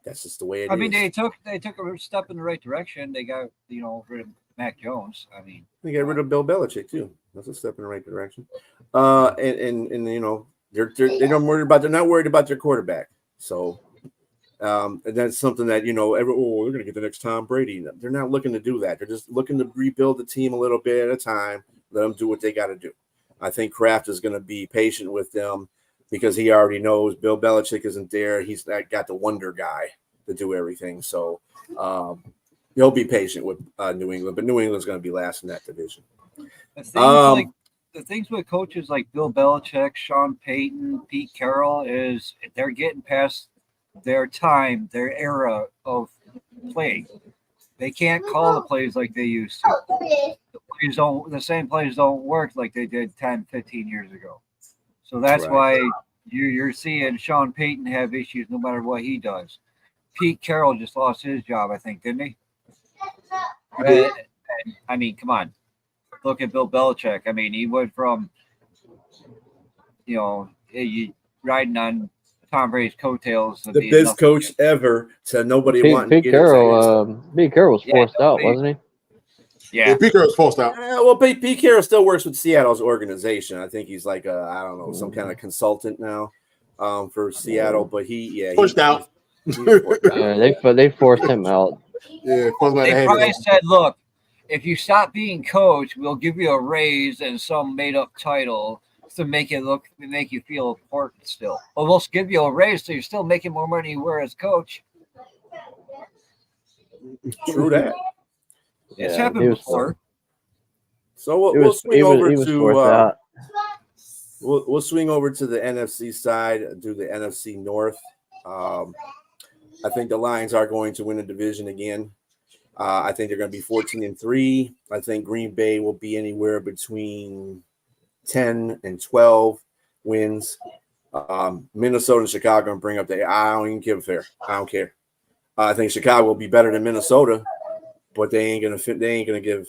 that's just the way it is. I mean, they took a step in the right direction. They got rid of Mac Jones. I mean, they got rid of Bill Belichick too. That's a step in the right direction. And they're not worried about their quarterback. So. And that's something that they're going to get the next Tom Brady. They're not looking to do that. They're just looking to rebuild the team a little bit at a time. Let them do what they got to do. I think Kraft is going to be patient with them because he already knows Bill Belichick isn't there. He's got the wonder guy to do everything. So he'll be patient with New England, but New England's going to be last in that division. The things with coaches like Bill Belichick, Sean Payton, Pete Carroll is they're getting past their time, their era of playing. They can't call the plays like they used to. The same plays don't work like they did 10, 15 years ago. So that's why you're seeing Sean Payton have issues no matter what he does. Pete Carroll just lost his job, I think, didn't he? I mean, come on. Look at Bill Belichick. I mean, he went from, riding on Tom Brady's coattails. The best coach ever to nobody wanting to get Pete Carroll was forced out, wasn't he? Yeah, Pete Carroll's forced out. Well, Pete Carroll still works with Seattle's organization. I think he's like some kind of consultant now for Seattle. But he's pushed out. They forced him out. Yeah, they probably said, "Look, if you stop being coach, we'll give you a raise and some made-up title." To make you feel important still. Well, we'll give you a raise, so you're still making more money you were as coach. True that. It's happened before. So we'll swing over to we'll swing over to the NFC side, do the NFC North. I think the Lions are going to win the division again. I think they're going to be 14-3. I think Green Bay will be anywhere between 10 and 12 wins. Minnesota and Chicago and bring up I don't even give a fair. I don't care. I think Chicago will be better than Minnesota, but they ain't gonna give,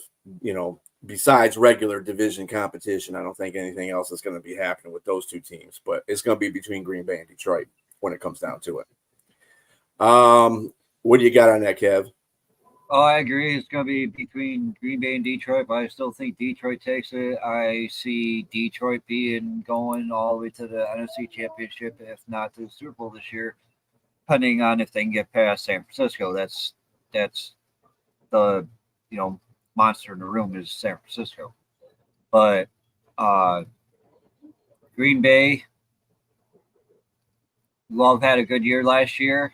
besides regular division competition, I don't think anything else is gonna be happening with those two teams. But it's gonna be between Green Bay and Detroit when it comes down to it. What do you got on that, Kev? Oh, I agree. It's going to be between Green Bay and Detroit, but I still think Detroit takes it. I see Detroit going all the way to the NFC Championship, if not to the Super Bowl this year, depending on if they can get past San Francisco. That's the monster in the room is San Francisco. But Green Bay, Love had a good year last year.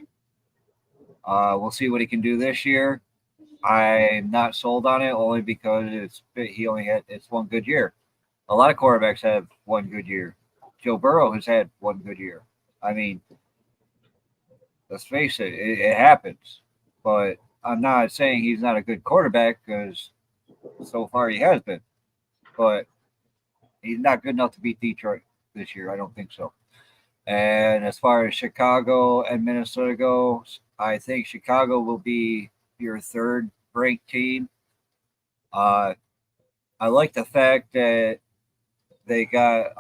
We'll see what he can do this year. I'm not sold on it only because it's one good year. A lot of quarterbacks have one good year. Joe Burrow has had one good year. I mean, let's face it, it happens. But I'm not saying he's not a good quarterback because so far he has been. But he's not good enough to beat Detroit this year. I don't think so. And as far as Chicago and Minnesota goes, I think Chicago will be your third ranked team. I like the fact that they got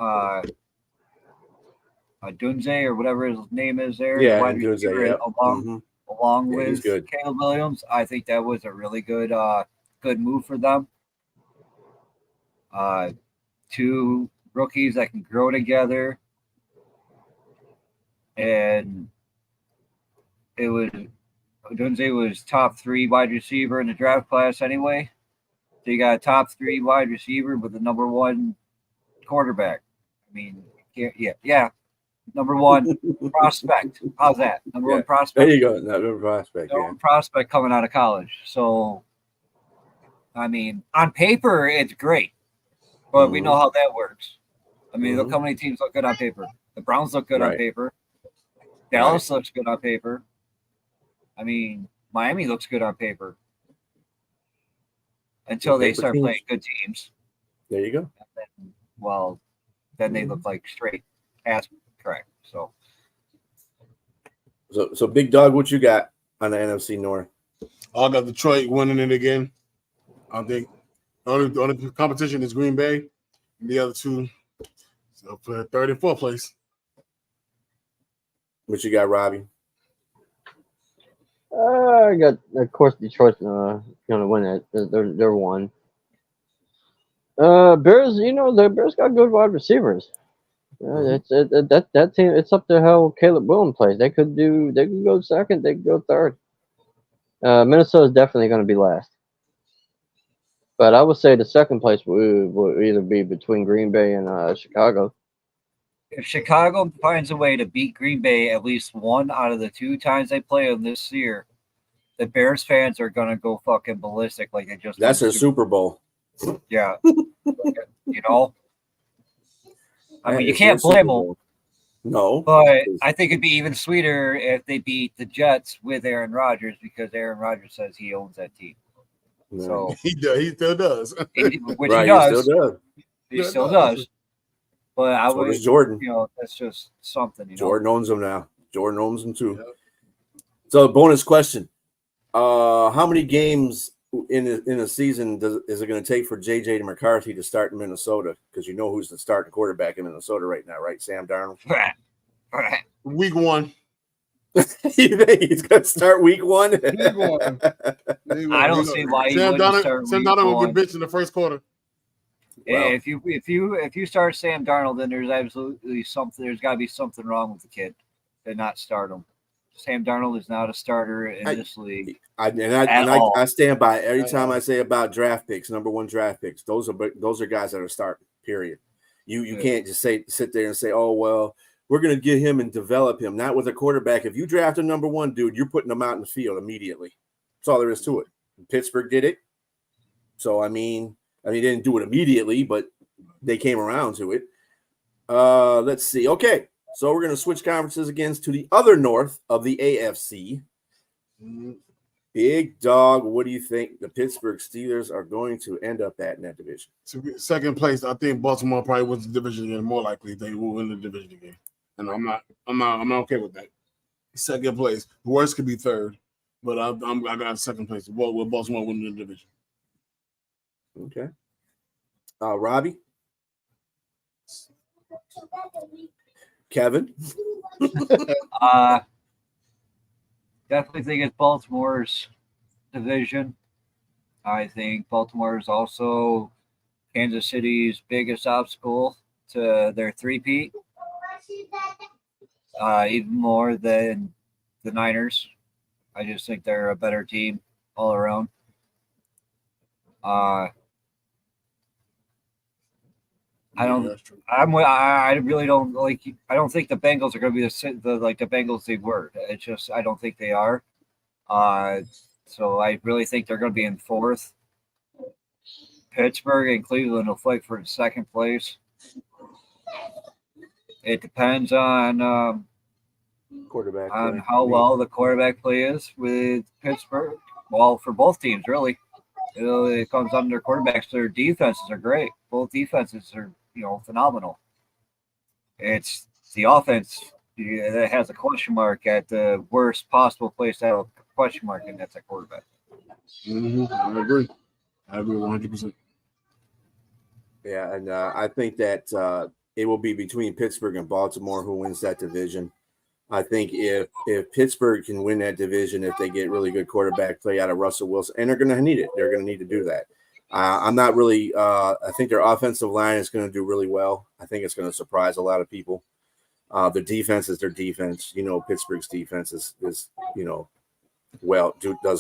Dunze or whatever his name is there. Yeah, Dunze, along with Caleb Williams. I think that was a really good move for them. Two rookies that can grow together. And Dunze was top 3 wide receiver in the draft class anyway. So you got a top 3 wide receiver with the number 1 quarterback. I mean, yeah. Number 1 prospect. How's that? Number 1 prospect. There you go. Number prospect. Number 1 prospect coming out of college. So, I mean, on paper, it's great. But we know how that works. I mean, look how many teams look good on paper. The Browns look good on paper. Dallas looks good on paper. I mean, Miami looks good on paper. Until they start playing good teams. There you go. Then they look like straight ass crack. So Big Dog, what you got on the NFC North? I got Detroit winning it again. I think the only competition is Green Bay. And the other two for third and fourth place. What you got, Robbie? I got, of course, Detroit's gonna win it. They're one. Bears, the Bears got good wide receivers. That team. It's up to how Caleb Williams plays. They could go second. They could go third. Minnesota's definitely going to be last. But I would say the second place will either be between Green Bay and Chicago. If Chicago finds a way to beat Green Bay at least one out of the 2 times they play them this year, the Bears fans are going to go fucking ballistic like they just. That's their Super Bowl. Yeah. I mean, you can't blame them. No. But I think it'd be even sweeter if they beat the Jets with Aaron Rodgers because Aaron Rodgers says he owns that team. No. So he still does. Which he still does. But so does Jordan. That's just something. Jordan owns them now. Jordan owns them too. Yep. So, bonus question: how many games in a season is it going to take for JJ McCarthy to start in Minnesota? Because you know who's the starting quarterback in Minnesota right now, right? Sam Darnold. Week 1. You think he's going to start week 1? Week 1. I don't see why he wouldn't start. Sam Darnold will get bitched in the first quarter. Well, if you start Sam Darnold, then there's absolutely something. There's got to be something wrong with the kid to not start him. Sam Darnold is not a starter in this league. I stand by every time I say about draft picks, number 1 draft picks. Those are guys that are starting. Period. You can't just sit there and say, oh well, we're going to get him and develop him. Not with a quarterback. If you draft a number 1 dude, you're putting him out in the field immediately. That's all there is to it. Pittsburgh did it. So I mean, they didn't do it immediately, but they came around to it. Let's see. Okay, so we're going to switch conferences again to the other north of the AFC. Big dog, what do you think the Pittsburgh Steelers are going to end up at in that division? Second place, I think Baltimore probably wins the division again. More likely, they will win the division again, and I'm not okay with that. Second place, the worst could be third, but I got second place. With Baltimore winning the division. Okay. Robbie, Kevin. Definitely think it's Baltimore's division. I think Baltimore is also Kansas City's biggest obstacle to their three-peat, even more than the Niners. I just think they're a better team all around. I really don't like. I don't think the Bengals are going to be the Bengals they were. It's just I don't think they are. So I really think they're going to be in fourth. Pittsburgh and Cleveland will fight for second place. It depends on quarterback on how well the quarterback play is with Pittsburgh. Well, for both teams, really, it comes down to their quarterbacks. Their defenses are great. Both defenses are phenomenal. It's the offense that has a question mark at the worst possible place to have a question mark, and that's a quarterback. I agree 100%. Yeah, and I think that it will be between Pittsburgh and Baltimore who wins that division. I think if Pittsburgh can win that division, if they get really good quarterback play out of Russell Wilson, and they're going to need it. They're going to need to do that. I'm not really I think their offensive line is going to do really well. I think it's going to surprise a lot of people. Their defense is their defense. Pittsburgh's defense is does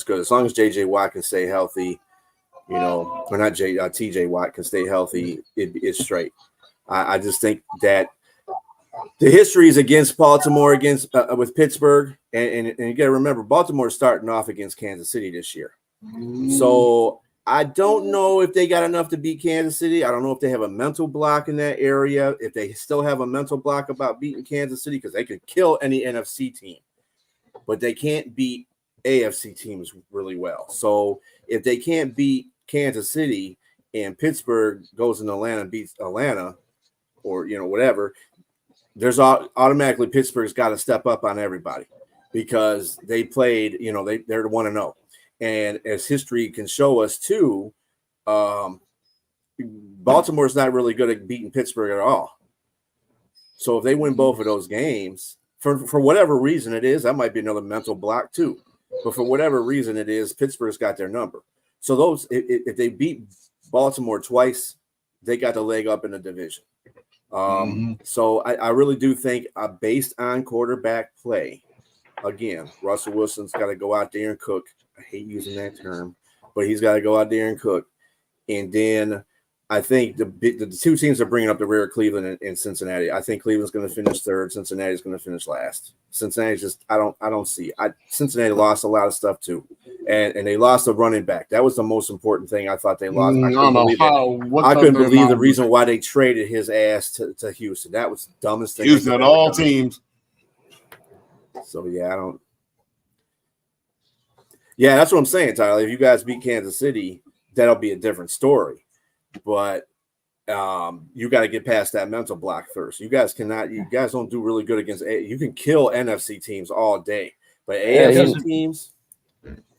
good. As long as J.J. Watt can stay healthy, or not T.J. Watt can stay healthy, it's straight. I just think that the history is against Baltimore, with Pittsburgh, and you got to remember, Baltimore's starting off against Kansas City this year. So I don't know if they got enough to beat Kansas City. I don't know if they have a mental block in that area, if they still have a mental block about beating Kansas City, because they could kill any NFC team, but they can't beat AFC teams really well. So if they can't beat Kansas City and Pittsburgh goes in Atlanta and beats Atlanta, or whatever, there's automatically Pittsburgh's got to step up on everybody because they played, they're the 1-0. And as history can show us too, Baltimore's not really good at beating Pittsburgh at all. So if they win both of those games, for whatever reason it is, that might be another mental block too. But for whatever reason it is, Pittsburgh's got their number. So if they beat Baltimore twice, they got the leg up in the division. So I really do think based on quarterback play, again, Russell Wilson's got to go out there and cook. I hate using that term, but he's got to go out there and cook. And then I think the two teams are bringing up the rear, Cleveland and Cincinnati. I think Cleveland's going to finish third. Cincinnati's going to finish last. Cincinnati's just I don't see. Cincinnati lost a lot of stuff too, and they lost a running back. That was the most important thing. I thought they lost. I couldn't believe the reason why they traded his ass to Houston. That was the dumbest thing. Houston, all teams. So yeah, I don't. Yeah, that's what I'm saying, Tyler. If you guys beat Kansas City, that'll be a different story. But you got to get past that mental block first. You guys don't do really good against. You can kill NFC teams all day, but AFC teams.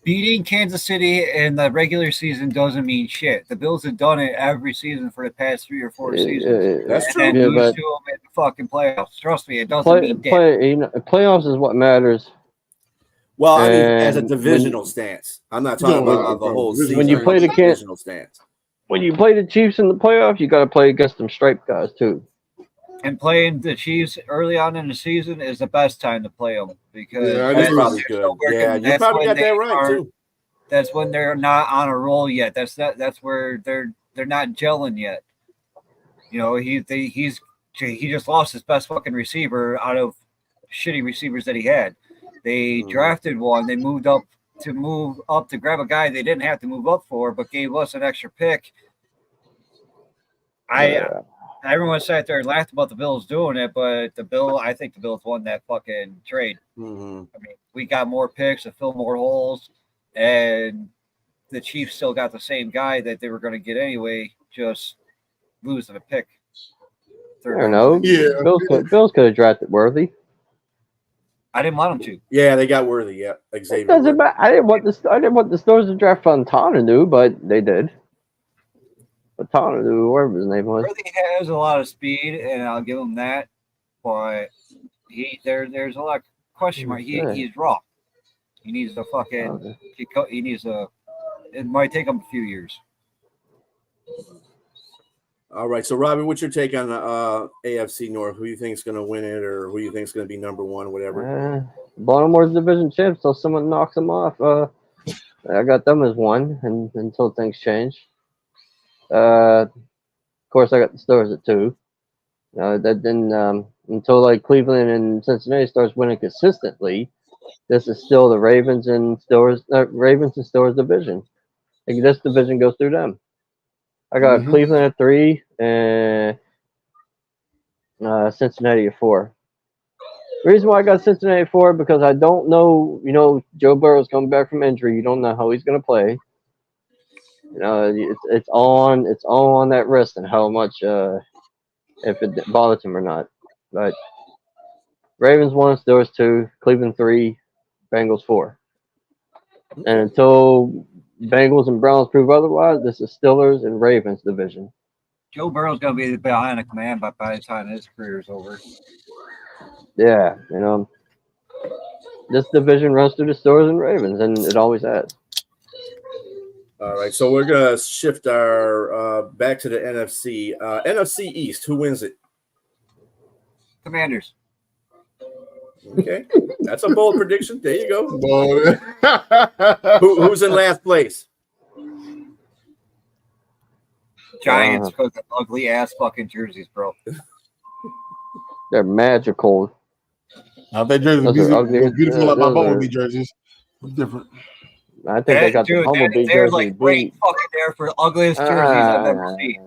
Beating Kansas City in the regular season doesn't mean shit. The Bills have done it every season for the past 3 or 4 seasons. That's true. And lose to them in the fucking playoffs. Trust me, it doesn't mean playoffs is what matters. Well, I mean, as a divisional stance, I'm not talking about the whole season. When you play the divisional stance, when you play the Chiefs in the playoffs, you got to play against them striped guys too. And playing the Chiefs early on in the season is the best time to play them because that's probably good. Yeah, you probably got that right too. That's when they're not on a roll yet. That's where they're not gelling yet. He just lost his best fucking receiver out of shitty receivers that he had. They drafted one. They moved up to grab a guy they didn't have to move up for, but gave us an extra pick. Everyone sat there and laughed about the Bills doing it, but I think the Bills won that fucking trade. Mm-hmm. I mean, we got more picks to fill more holes, and the Chiefs still got the same guy that they were going to get anyway, just lose the pick. I don't know. Yeah. Bills could have drafted Worthy. I didn't want him to. Yeah, they got Worthy. Yeah, Xavier. It doesn't matter. I didn't want the Steelers to draft Fontana, but they did. Fontana, whatever his name was. Worthy has a lot of speed, and I'll give him that. But there's a lot of question mark. He's raw. He needs to fucking. He needs a. It might take him a few years. All right, so Robbie, what's your take on the AFC North? Who you think is going to win it, or who you think is going to be number one, whatever? Baltimore's division champs, so someone knocks them off. I got them as one, and until things change. Of course, I got the Steelers at 2. Until like Cleveland and Cincinnati starts winning consistently, this is still the Ravens and Steelers division. Like, this division goes through them. I got Cleveland at 3 and Cincinnati at 4. The reason why I got Cincinnati at 4 because I don't know. Joe Burrow's coming back from injury. You don't know how he's going to play. It's all on that wrist and how much if it bothers him or not. But Ravens 1, Steelers 2, Cleveland 3, Bengals 4. And until Bengals and Browns prove otherwise, this is Steelers and Ravens division. Joe Burrow's going to be behind the command by the time his career is over. Yeah, this division runs through the Steelers and Ravens, and it always has. All right, so we're going to shift our back to the NFC. NFC East, who wins it? Commanders. Okay, that's a bold prediction. There you go. Who's in last place? Giants because of ugly ass fucking jerseys, bro. They're magical. They jerseys are beautiful like my Bumblebee jerseys. It's different. I think they got the Bumblebee jerseys. They're like great fucking there for the ugliest jerseys I've ever seen.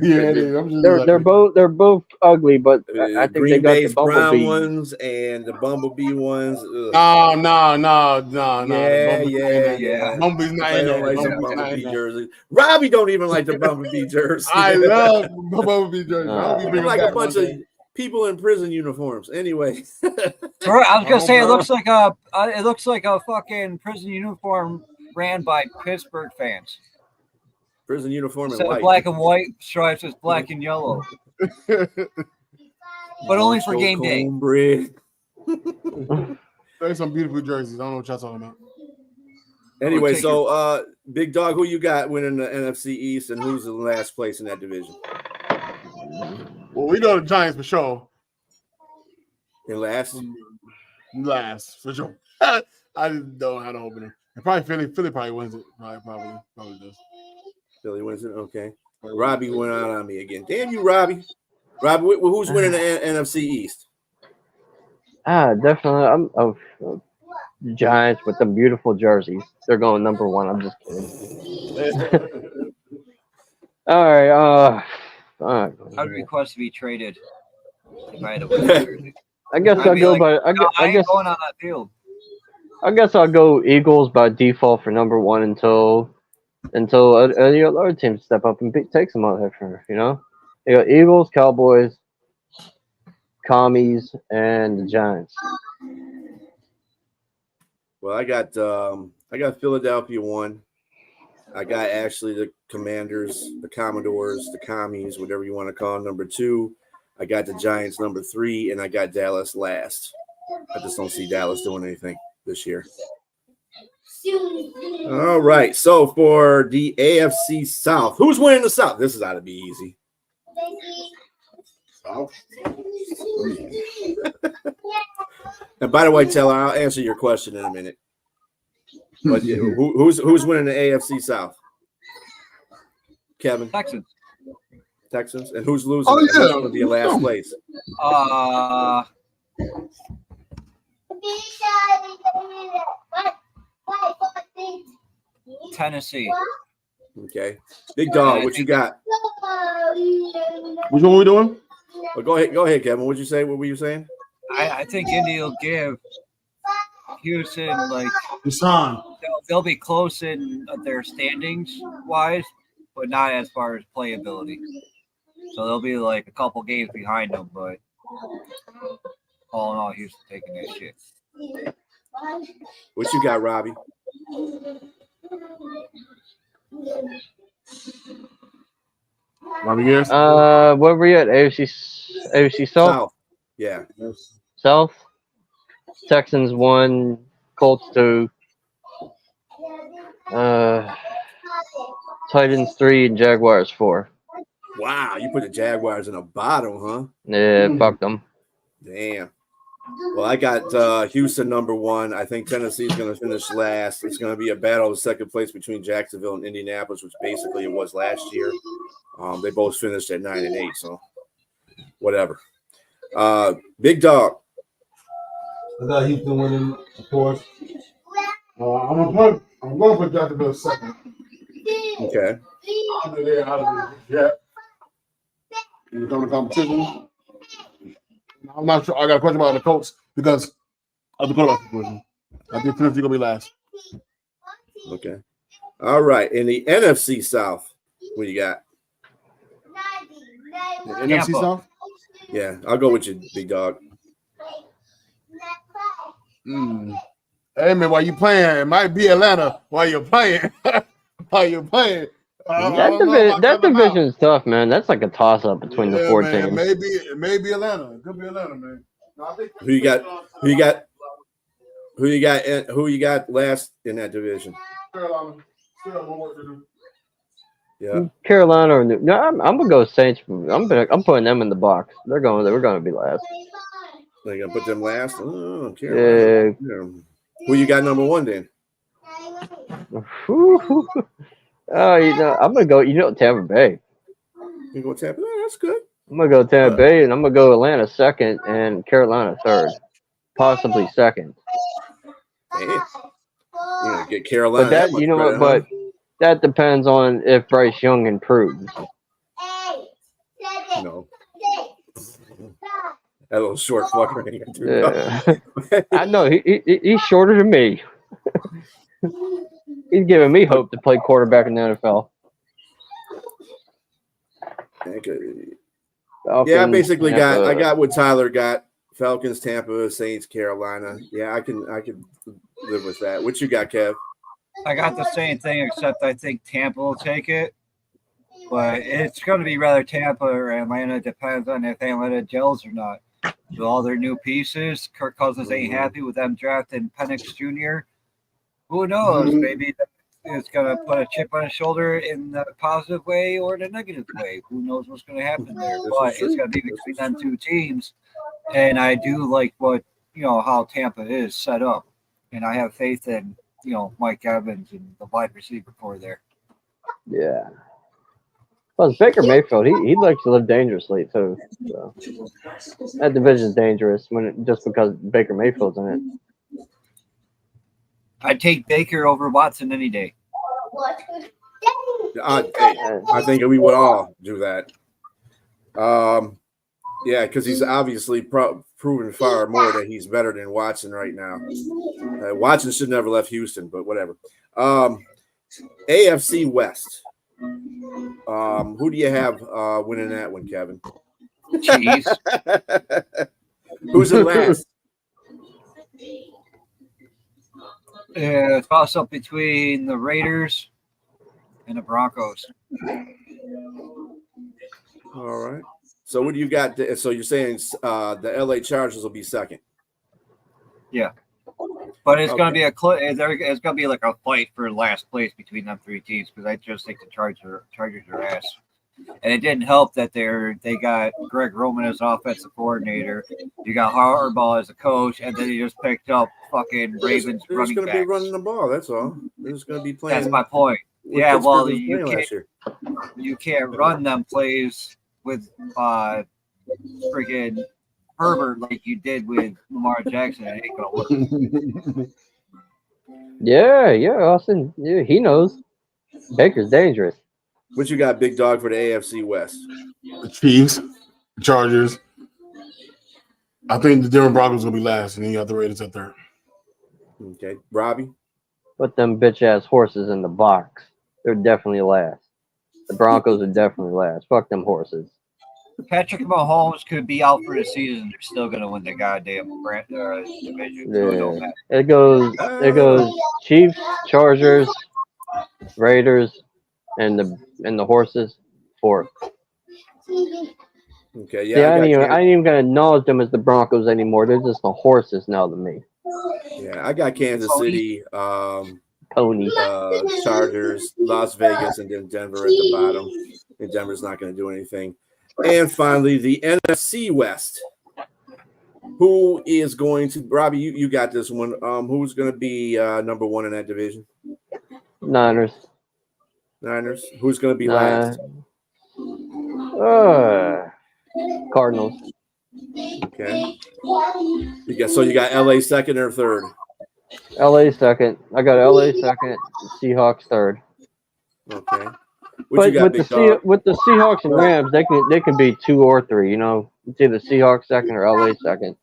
Yeah, they're both ugly, but I think they got the Bumblebee brown ones and the Bumblebee ones. No. Yeah. Bumblebee's not in there. Bumblebee jersey. Robbie don't even like the Bumblebee jersey. I love Bumblebee jersey. Like a bunch of people in prison uniforms. Anyway, I was gonna say it looks like a fucking prison uniform ran by Pittsburgh fans. Prison uniform Instead of black and white stripes, it's black and yellow. But only for game day. There's some beautiful jerseys. I don't know what y'all talking about. Anyway, so Big Dog, who you got winning the NFC East, and who's in last place in that division? Well, we know the Giants for sure. In last? Last, for sure. I just don't have to open it. And probably Philly probably wins it. Probably does. Philly wins it? Okay. Robbie went out on me again. Damn you, Robbie. Robbie, who's winning the NFC East? Definitely. I'm Giants with the beautiful jerseys. They're going number 1. I'm just kidding. All right. I'd request to be traded. I guess I'll go by. I guess going on that field. I guess I'll go Eagles by default for number 1 until the other teams step up and take some out there. You got Eagles, Cowboys, Commies, and the Giants. Well, I got Philadelphia 1. I got actually the Commanders, the Commodores, the Commies, whatever you want to call them, number 2. I got the Giants number 3, and I got Dallas last. I just don't see Dallas doing anything this year. All right. So for the AFC South, who's winning the South? This is ought to be easy. And by the way, Taylor, I'll answer your question in a minute. But who's winning the AFC South? Kevin? Texans. And who's losing? Oh, yeah. Who's going to be in last place? Tennessee. Okay. Big Dog, what you got? Which one are we doing? Well, go ahead, Kevin. What'd you say? What were you saying? I think Indy will give Houston like Deshaun. they'll be close in their standings wise, but not as far as playability. So they'll be like a couple games behind them, but all in all, Houston taking that shit. What you got, Robbie? Robbie, yes. Where were we at? AFC South? Yeah. South. Texans 1, Colts 2. Titans 3 and Jaguars 4. Wow, you put the Jaguars in the bottom, huh? Yeah, fuck them. Damn. Well, I got Houston number 1. I think Tennessee's going to finish last. It's going to be a battle of second place between Jacksonville and Indianapolis, which basically it was last year. They both finished at 9 and 8, so whatever. Big Dog. I got Houston winning, of course. I'm going to put Jacksonville second. Okay. Under there, out of the jet. You come to competition. I'm not sure. I got a question about the Colts because of the quarterback situation. I think Tennessee gonna be last. Okay. All right. In the NFC South, what you got? The NFC South? Yeah, I'll go with you, Big Dog. Hey man, while you playing, it might be Atlanta while you're playing. While you're playing. That division is tough, man. That's like a toss-up between the 4 teams. Maybe Atlanta. It could be Atlanta, man. No, I think Who you got last in that division? Carolina. Still have more work to do. Yeah. Carolina or no, I'm gonna go Saints. I'm putting them in the box. We're gonna be last. They're gonna put them last. Oh, Carolina. Yeah. Who you got number 1 then? I'm gonna go. Tampa Bay. You go Tampa? Oh, that's good. I'm gonna go Tampa Bay, and I'm gonna go Atlanta second, and Carolina third, possibly second. Damn. You're gonna get Carolina. But that, but that depends on if Bryce Young improves. No. That little short fucker. Yeah. I know he's shorter than me. He's giving me hope to play quarterback in the NFL. Yeah, I basically got what Tyler got. Falcons, Tampa, Saints, Carolina. Yeah, I can live with that. What you got, Kev? I got the same thing, except I think Tampa will take it. But it's going to be rather Tampa or Atlanta. Depends on if Atlanta gels or not. With all their new pieces, Kirk Cousins ain't happy with them drafting Penix Jr. Who knows? Maybe it's going to put a chip on his shoulder in the positive way or the negative way. Who knows what's going to happen there? But it's going to be between them 2 teams. And I do like how Tampa is set up. And I have faith in, Mike Evans and the wide receiver core there. Yeah. Plus, Baker Mayfield, he likes to live dangerously, too. So. That division's dangerous just because Baker Mayfield's in it. I'd take Baker over Watson any day. I think we would all do that. Yeah, because he's obviously proven far more that he's better than Watson right now. Watson should never left Houston, but whatever. AFC West. Who do you have winning that one, Kevin? Jeez. Who's in last? Toss up between the Raiders and the Broncos. All right. So what do you got? So you're saying the LA Chargers will be second? Yeah. But it's going to be it's going to be like a fight for last place between them 3 teams because I just think the Chargers are ass. And it didn't help that they got Greg Roman as offensive coordinator. You got Harbaugh as a coach, and then you just picked up fucking Ravens running backs. They're going to be running the ball. That's all. They're just going to be playing. That's my point. Yeah, well, you can't run them plays with friggin' Herbert like you did with Lamar Jackson. It ain't gonna work. Yeah, Austin. Yeah, he knows. Baker's dangerous. What you got, Big Dog, for the AFC West? The Chiefs, Chargers. I think the Denver Broncos will be last, and then you got the Raiders at third. Okay, Robbie. Put them bitch ass horses in the box. They're definitely last. The Broncos are definitely last. Fuck them horses. Patrick Mahomes could be out for the season. They're still gonna win the goddamn division. Yeah. It goes Chiefs, Chargers, Raiders, and the horses fourth. Okay, yeah. I ain't even gonna acknowledge them as the Broncos anymore. They're just the horses now to me. Yeah, I got Kansas City, Pony, Chargers, Las Vegas, and then Denver at the bottom. And Denver's not going to do anything. And finally, the NFC West. Who is going to, Robbie? You got this one. Who's going to be number one in that division? Niners. Who's going to be last? Cardinals. Okay. You got LA second or third? LA second. I got LA second. Seahawks third. Okay. But with the Seahawks and Rams, they can be 2 or 3. You know, it's either Seahawks second or LA second.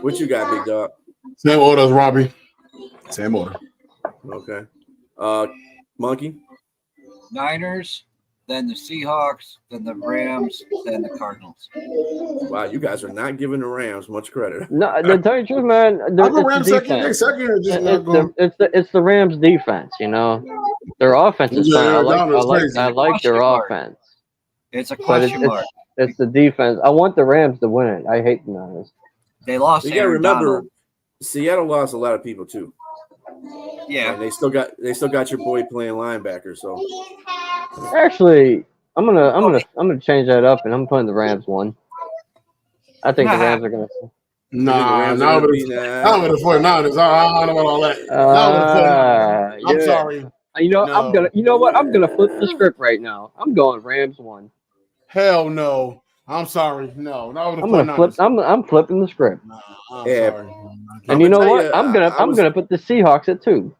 What you got, Big Dog? Same order as Robbie. Same order. Okay. Monkey. Niners, then the Seahawks, then the Rams, then the Cardinals. Wow, you guys are not giving the Rams much credit. No, to tell you the truth, man, it's the Rams defense. You know, their offense is fine. I like their offense. It's a question mark. It's the defense. I want the Rams to win it. I hate the Niners. They lost. You got to remember, Seattle lost a lot of people too. Yeah, and they still got your boy playing linebacker. So actually, I'm gonna change that up, and I'm putting the Rams 1. I think the Rams are gonna. Not with the 49ers. I don't know about all that. I'm sorry. You know what? I'm gonna flip the script right now. I'm going Rams 1. Hell no. I'm sorry. No, not with the 49ers. I'm flipping the script. Sorry. And you know what? I'm gonna put the Seahawks at 2.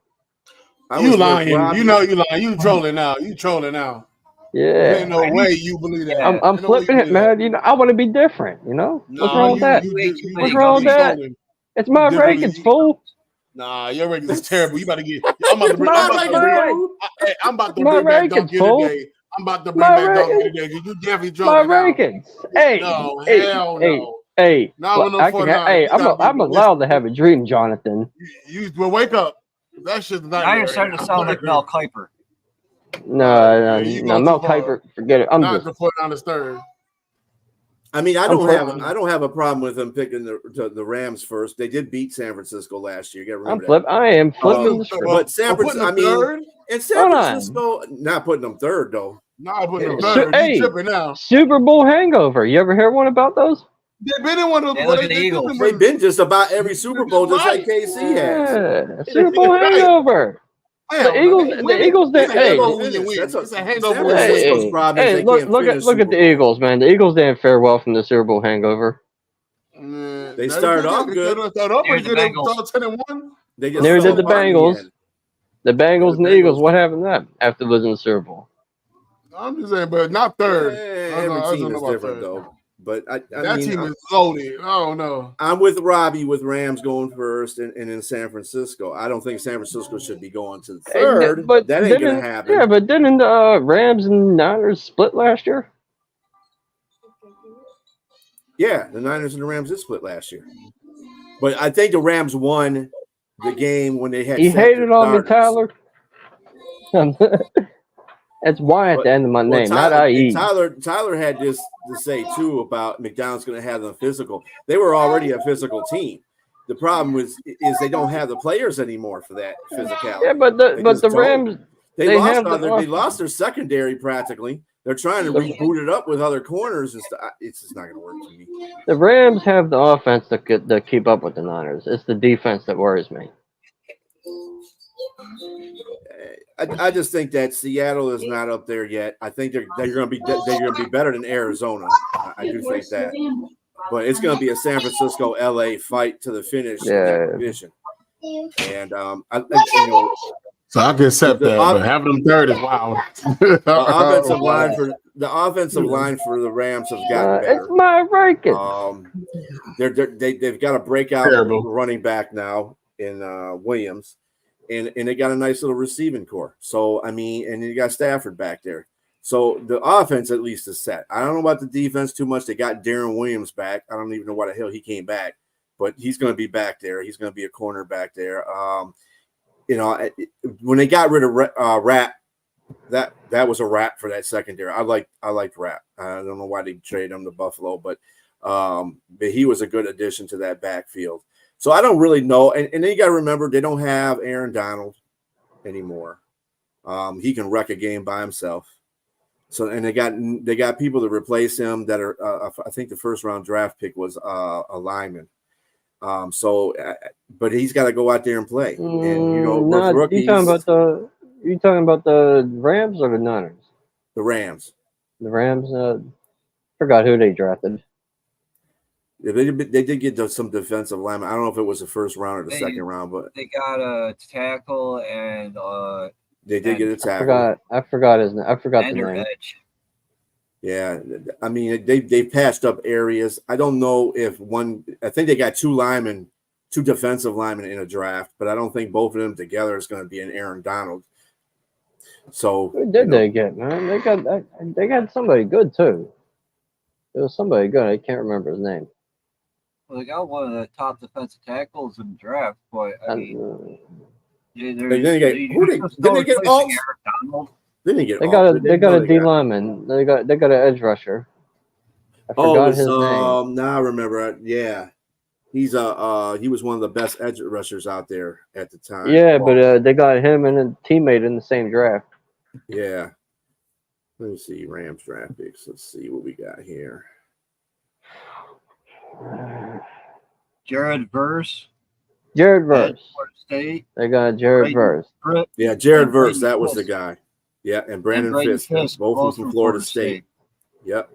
You lying. You know you lying. You trolling now. Yeah. There ain't no way you believe that. I'm flipping it, man. You know, I want to be different. You know, what's wrong with that? What's wrong with that? It's my rankings, fool. Nah, your rankings is terrible. You about to get. I'm about to bring back Donkey today. I'm about to bring back Donkey today because you definitely trolling. My rankings. Hey. No, hell no. Hey, I'm allowed to have a dream, Jonathan. You will wake up. That shit's not. Now you're starting to sound like Mel Kiper. No, Mel Kiper. Forget it. I'm not the 49ers third. I mean, I don't have a problem with them picking the Rams first. They did beat San Francisco last year. You got to remember I am flipping the script. But San Francisco, San Francisco, not putting them third though. Not putting them third. Hey, tripping now. Super Bowl hangover. You ever hear one about those? They've been in one of those. They've been just about every Super Bowl, just like KC has. Super Bowl hangover. The Eagles. That's a hangover. Hey, look at the Eagles, man. The Eagles didn't fare well from the Super Bowl hangover. They started off good. Never did the Bengals. The Bengals and the Eagles. What happened to them after losing the Super Bowl? I'm just saying, but not third. Every team is different, though. But that team is loaded. I don't know. I'm with Robbie with Rams going first and in San Francisco. I don't think San Francisco should be going to the third. But that ain't going to happen. Yeah, but didn't the Rams and Niners split last year? Yeah, the Niners and the Rams did split last year. But I think the Rams won the game when they had. He hated on me, Tyler. That's why at the end of my name, not IE. Tyler had this to say too about McDonald's going to have them physical. They were already a physical team. The problem is they don't have the players anymore for that physicality. Yeah, but the Rams they lost their secondary practically. They're trying to reboot it up with other corners and stuff. It's just not going to work to me. The Rams have the offense that keep up with the Niners. It's the defense that worries me. I just think that Seattle is not up there yet. I think they're going to be better than Arizona. I do think that, but it's going to be a San Francisco LA fight to the finish in that division. And so I can accept that, but having them third is wild. The offensive line for the Rams has gotten better. It's my ranking. They've got a breakout running back now in Williams. and they got a nice little receiving core. So I mean, and you got Stafford back there. So the offense at least is set. I don't know about the defense too much. They got Darren Williams back. I don't even know why the hell he came back, but he's going to be back there. He's going to be a corner back there. You know, when they got rid of Rapp, that was a wrap for that secondary. I liked Rapp. I don't know why they traded him to Buffalo, but he was a good addition to that backfield. So I don't really know. And then you got to remember, they don't have Aaron Donald anymore. He can wreck a game by himself. So, and they got people to replace him that are, I think the first round draft pick was a lineman. But he's got to go out there and play. And you know, rookies, you talking about the Rams or the Niners? The Rams. The Rams. Forgot who they drafted. Yeah, they did get some defensive linemen. I don't know if it was the first round or the second round, but they got a tackle and they did get a tackle. I forgot his name. I forgot the name. Edge. Yeah, I mean they patched up areas. I don't know if I think they got two defensive linemen in a draft, but I don't think both of them together is going to be an Aaron Donald. So who did they get, man? They got somebody good too. It was somebody good. I can't remember his name. Well, they got one of the top defensive tackles in the draft, but I mean, they get all. They got a D lineman. They got an edge rusher. I forgot his name. Now I remember. Yeah, he was one of the best edge rushers out there at the time. Yeah, but they got him and a teammate in the same draft. Yeah. Let me see Rams draft picks. Let's see what we got here. Jared Verse. Florida State. They got Jared Verse. Yeah, Jared Verse. That was the guy. Yeah, and Brandon Fisk, both from Florida State. Yep.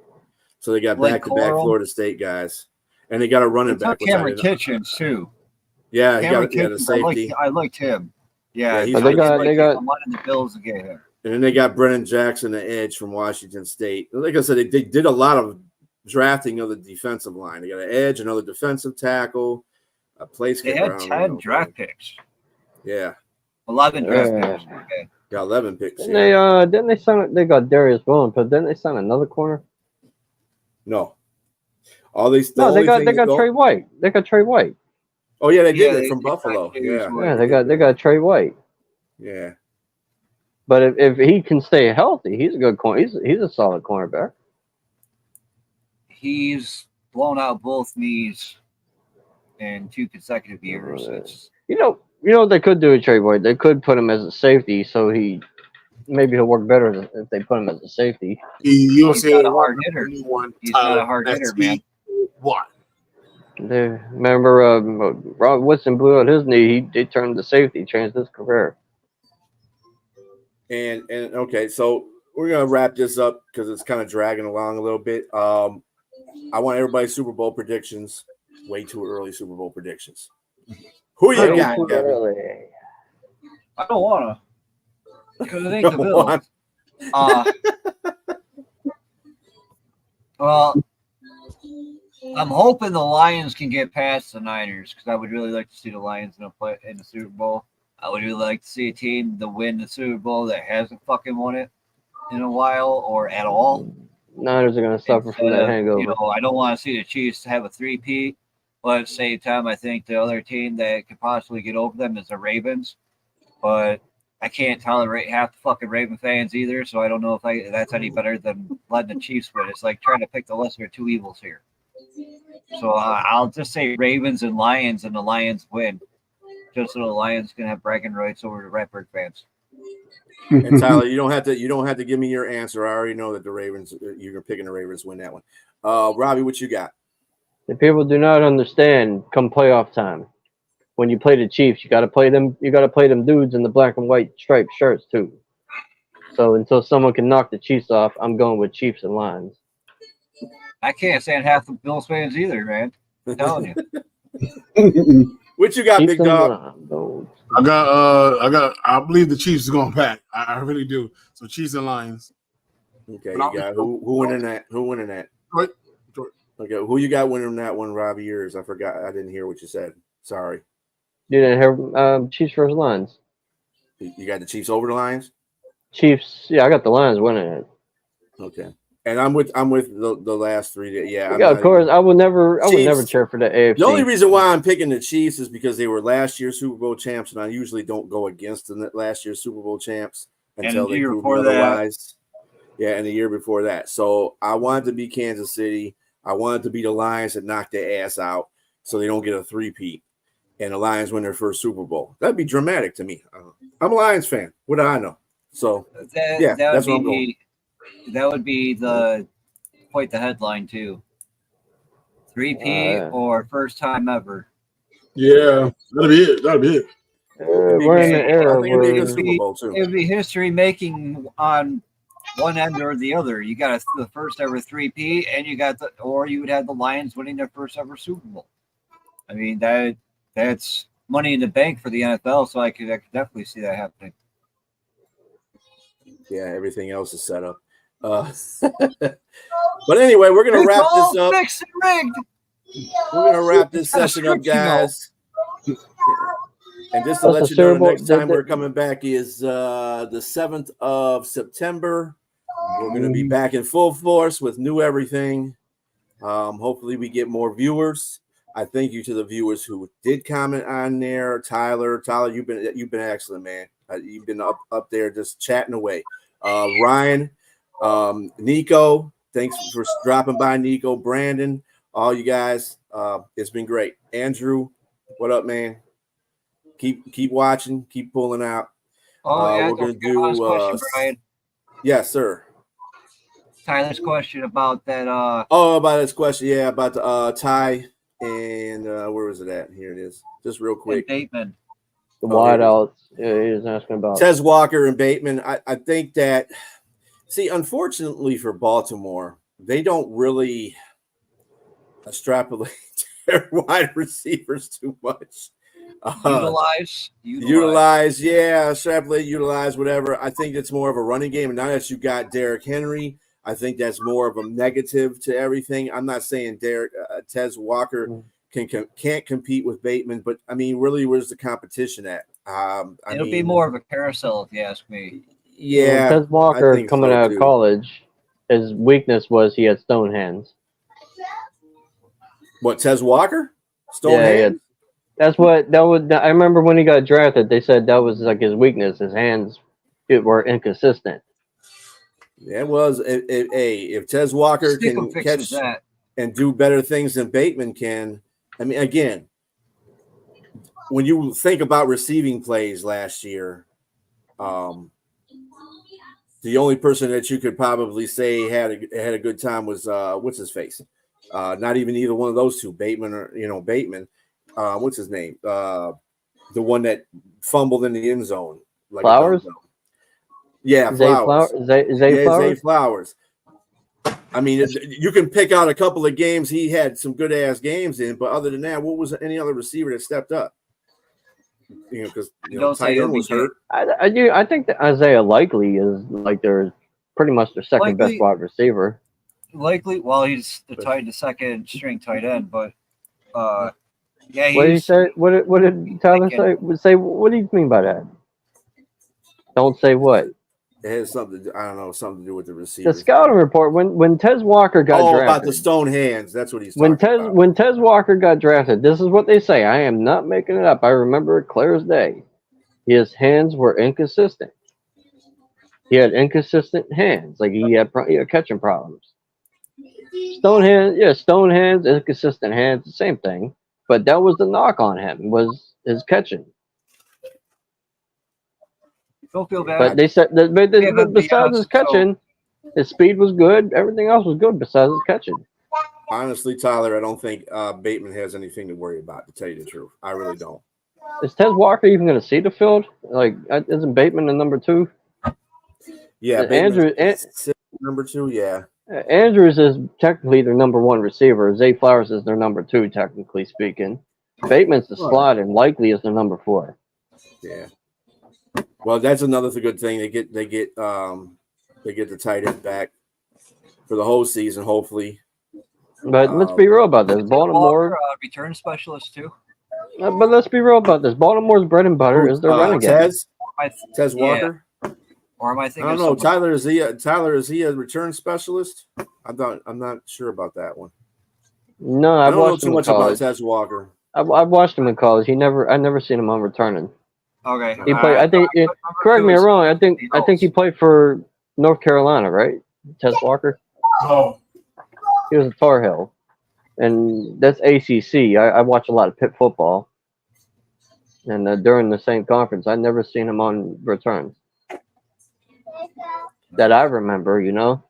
So they got back-to-back Florida State guys, and they got a running back. Cameron Kitchens too. Yeah, he got the safety. I liked him. Yeah, they got I'm wanting the Bills to get him. And then they got Brennan Jackson, the edge from Washington State. Like I said, they did a lot of drafting of the defensive line. They got an edge, another defensive tackle, a place. They had 10 draft picks. Yeah, 11 draft picks. Okay. Got 11 picks. Didn't they sign? They got Darius Williams, but didn't they sign another corner? No. All these. They got Trey White. They got Trey White. Oh yeah, they did it from Buffalo. Yeah, they got Trey White. Yeah. But if he can stay healthy, he's a good corner. He's a solid cornerback. He's blown out both knees in 2 consecutive years. You know what they could do with Trey White? They could put him as a safety, so maybe he'll work better if they put him as a safety. He's not a hard hitter. He's not a hard hitter, man. What? Remember, Rob Woodson blew out his knee. They turned to safety, changed his career. And okay, so we're gonna wrap this up because it's kind of dragging along a little bit. I want everybody's Super Bowl predictions. Way too early Super Bowl predictions. Who you got, Kevin? I don't wanna. Because I think the Bills. Well, I'm hoping the Lions can get past the Niners because I would really like to see the Lions in the Super Bowl. I would really like to see a team to win the Super Bowl that hasn't fucking won it in a while or at all. Niners are going to suffer from that hangover. You know, I don't want to see the Chiefs have a 3-peat, but at the same time, I think the other team that could possibly get over them is the Ravens. But I can't tolerate half the fucking Raven fans either, so I don't know if that's any better than letting the Chiefs win. It's like trying to pick the lesser of two evils here. So I'll just say Ravens and Lions, and the Lions win. Just so the Lions can have bragging rights over the Redbird fans. And Tyler, you don't have to give me your answer. I already know that the Ravens. You're picking the Ravens to win that one. Robbie, what you got? The people do not understand. Come playoff time, when you play the Chiefs, you got to play them. You got to play them dudes in the black and white striped shirts too. So until someone can knock the Chiefs off, I'm going with Chiefs and Lions. I can't stand half the Bills fans either, man. I'm telling you. What you got, Chiefs, Big Dog? I believe the Chiefs is going back. I really do. So Chiefs and Lions. Okay, you got who winning that? Who winning that? Detroit. Okay, who you got winning that one, Robbie? Yours? I forgot. I didn't hear what you said. Sorry. You didn't hear Chiefs versus Lions. You got the Chiefs over the Lions? Chiefs, yeah, I got the Lions winning it. Okay. And I'm with the last three. Yeah, of course. I would never cheer for the AFC. The only reason why I'm picking the Chiefs is because they were last year's Super Bowl champs, and I usually don't go against the last year's Super Bowl champs until they prove otherwise. Yeah, and the year before that. So I wanted to be Kansas City. I wanted to be the Lions that knocked their ass out so they don't get a three-peat and the Lions win their first Super Bowl. That'd be dramatic to me. I'm a Lions fan. What do I know? So, that's what I'm going. That would be quite the headline too. 3P or first time ever. Yeah, that'll be it. We're in the era where it would be history making on one end or the other. You got the first ever 3P, and you got you would have the Lions winning their first ever Super Bowl. I mean that's money in the bank for the NFL. So I could definitely see that happening. Yeah, everything else is set up. But anyway, we're gonna wrap this up. We're gonna wrap this session up, guys. And just to let you know, the next time we're coming back is the 7th of September. We're gonna be back in full force with new everything. Hopefully, we get more viewers. I thank you to the viewers who did comment on there. Tyler, you've been excellent, man. You've been up there just chatting away. Ryan. Nico, thanks for dropping by. Nico, Brandon, all you guys, it's been great. Andrew, what up, man? Keep watching, keep pulling out. We're gonna do question, Brian. Yes, sir. Tyler's question about that. About this question, yeah, about the Ty and where was it at? Here it is. Just real quick. Bateman. The wideouts. Yeah, he was asking about Tez Walker and Bateman. I think that. See, unfortunately for Baltimore, they don't really extrapolate their wide receivers too much. Utilize, yeah, extrapolate, utilize, whatever. I think it's more of a running game. And now that you got Derrick Henry, I think that's more of a negative to everything. I'm not saying Tez Walker can't compete with Bateman, but I mean, really, where's the competition at? It'll be more of a carousel, if you ask me. Yeah, Tez Walker coming out of college, his weakness was he had stone hands. What, Tez Walker? Stone hands? That's what that would. I remember when he got drafted, they said that was like his weakness. His hands were inconsistent. Yeah, it was. If Tez Walker can catch and do better things than Bateman can, I mean, again, when you think about receiving plays last year, the only person that you could probably say had a good time was what's his face? Not even either one of those two, Bateman or Bateman. What's his name? The one that fumbled in the end zone. Like Flowers? Yeah, Flowers. Zay Flowers. I mean, you can pick out a couple of games he had some good ass games in, but other than that, what was any other receiver that stepped up? Because tight end was hurt. I think that Isaiah Likely is like pretty much their second best wide receiver. Likely, well, he's the second string tight end, but yeah. What did he say? What did Tyler say? Say what do you mean by that? Don't say what. It has something to do with the receiver. The scouting report when Tez Walker got drafted. About the stone hands. That's what he's talking about. When Tez Walker got drafted, this is what they say. I am not making it up. I remember it clear as day. His hands were inconsistent. He had inconsistent hands. Like he had catching problems. Stone hands, inconsistent hands, the same thing. But that was the knock on him, was his catching. Don't feel bad. But they said that besides his catching, his speed was good. Everything else was good besides his catching. Honestly, Tyler, I don't think Bateman has anything to worry about, to tell you the truth. I really don't. Is Tez Walker even going to see the field? Like, isn't Bateman the number 2? Yeah, Andrews number 2. Yeah, Andrews is technically their number 1 receiver. Zay Flowers is their number 2, technically speaking. Bateman's the slot, and Likely is the number 4. Yeah. Well, that's another good thing. They get the tight end back for the whole season, hopefully. But let's be real about this. Baltimore return specialist too. But let's be real about this. Baltimore's bread and butter is their running game. Tez Walker. Or am I thinking? I don't know. Tyler, is he a return specialist? I'm not sure about that one. No, I don't know too much about Tez Walker. I've watched him in college. I never seen him on returning. Okay. He played. I think. Correct me if I'm wrong. I think he played for North Carolina, right? Tez Walker. Oh. He was at Tar Heel, and that's ACC. I watch a lot of Pitt football, and during the same conference, I never seen him on returns that I remember. You know,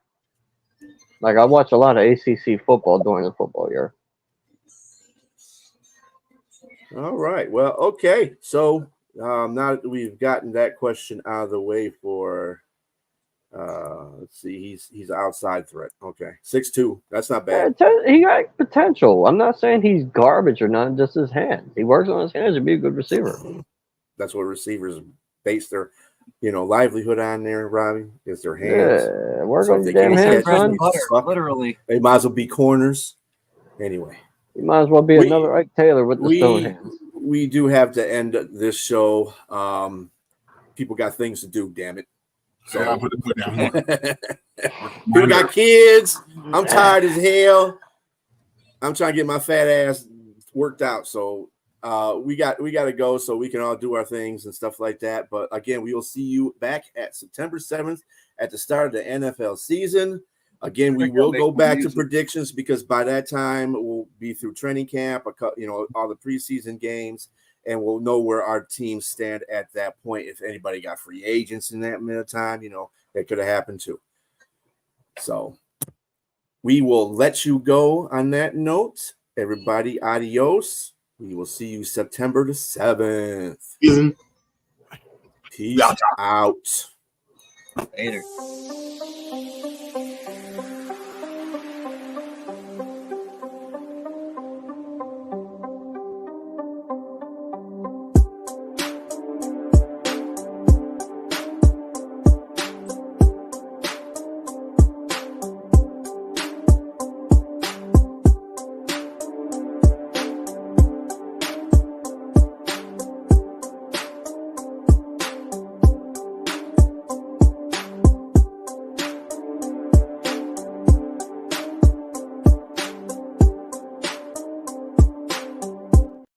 like I watch a lot of ACC football during the football year. All right. Well, okay. So now that we've gotten that question out of the way for. Let's see. He's outside threat. Okay, 6'2". That's not bad. He got potential. I'm not saying he's garbage or not. Just his hands. He works on his hands to be a good receiver. That's what receivers base their, livelihood on there. Robbie, is their hands. Yeah, work on your damn hands, son. Literally, they might as well be corners. Anyway, you might as well be another Ike Taylor with the stone hands. We do have to end this show. People got things to do. Damn it. So I put the foot down. People got kids. I'm tired as hell. I'm trying to get my fat ass worked out. So we got to go so we can all do our things and stuff like that. But again, we will see you back at September 7th at the start of the NFL season. Again, we will go back to predictions because by that time we'll be through training camp, all the preseason games. And we'll know where our teams stand at that point. If anybody got free agents in that minute of time, that could have happened too. So we will let you go on that note. Everybody, adios. We will see you September the 7th. Peace out. Later.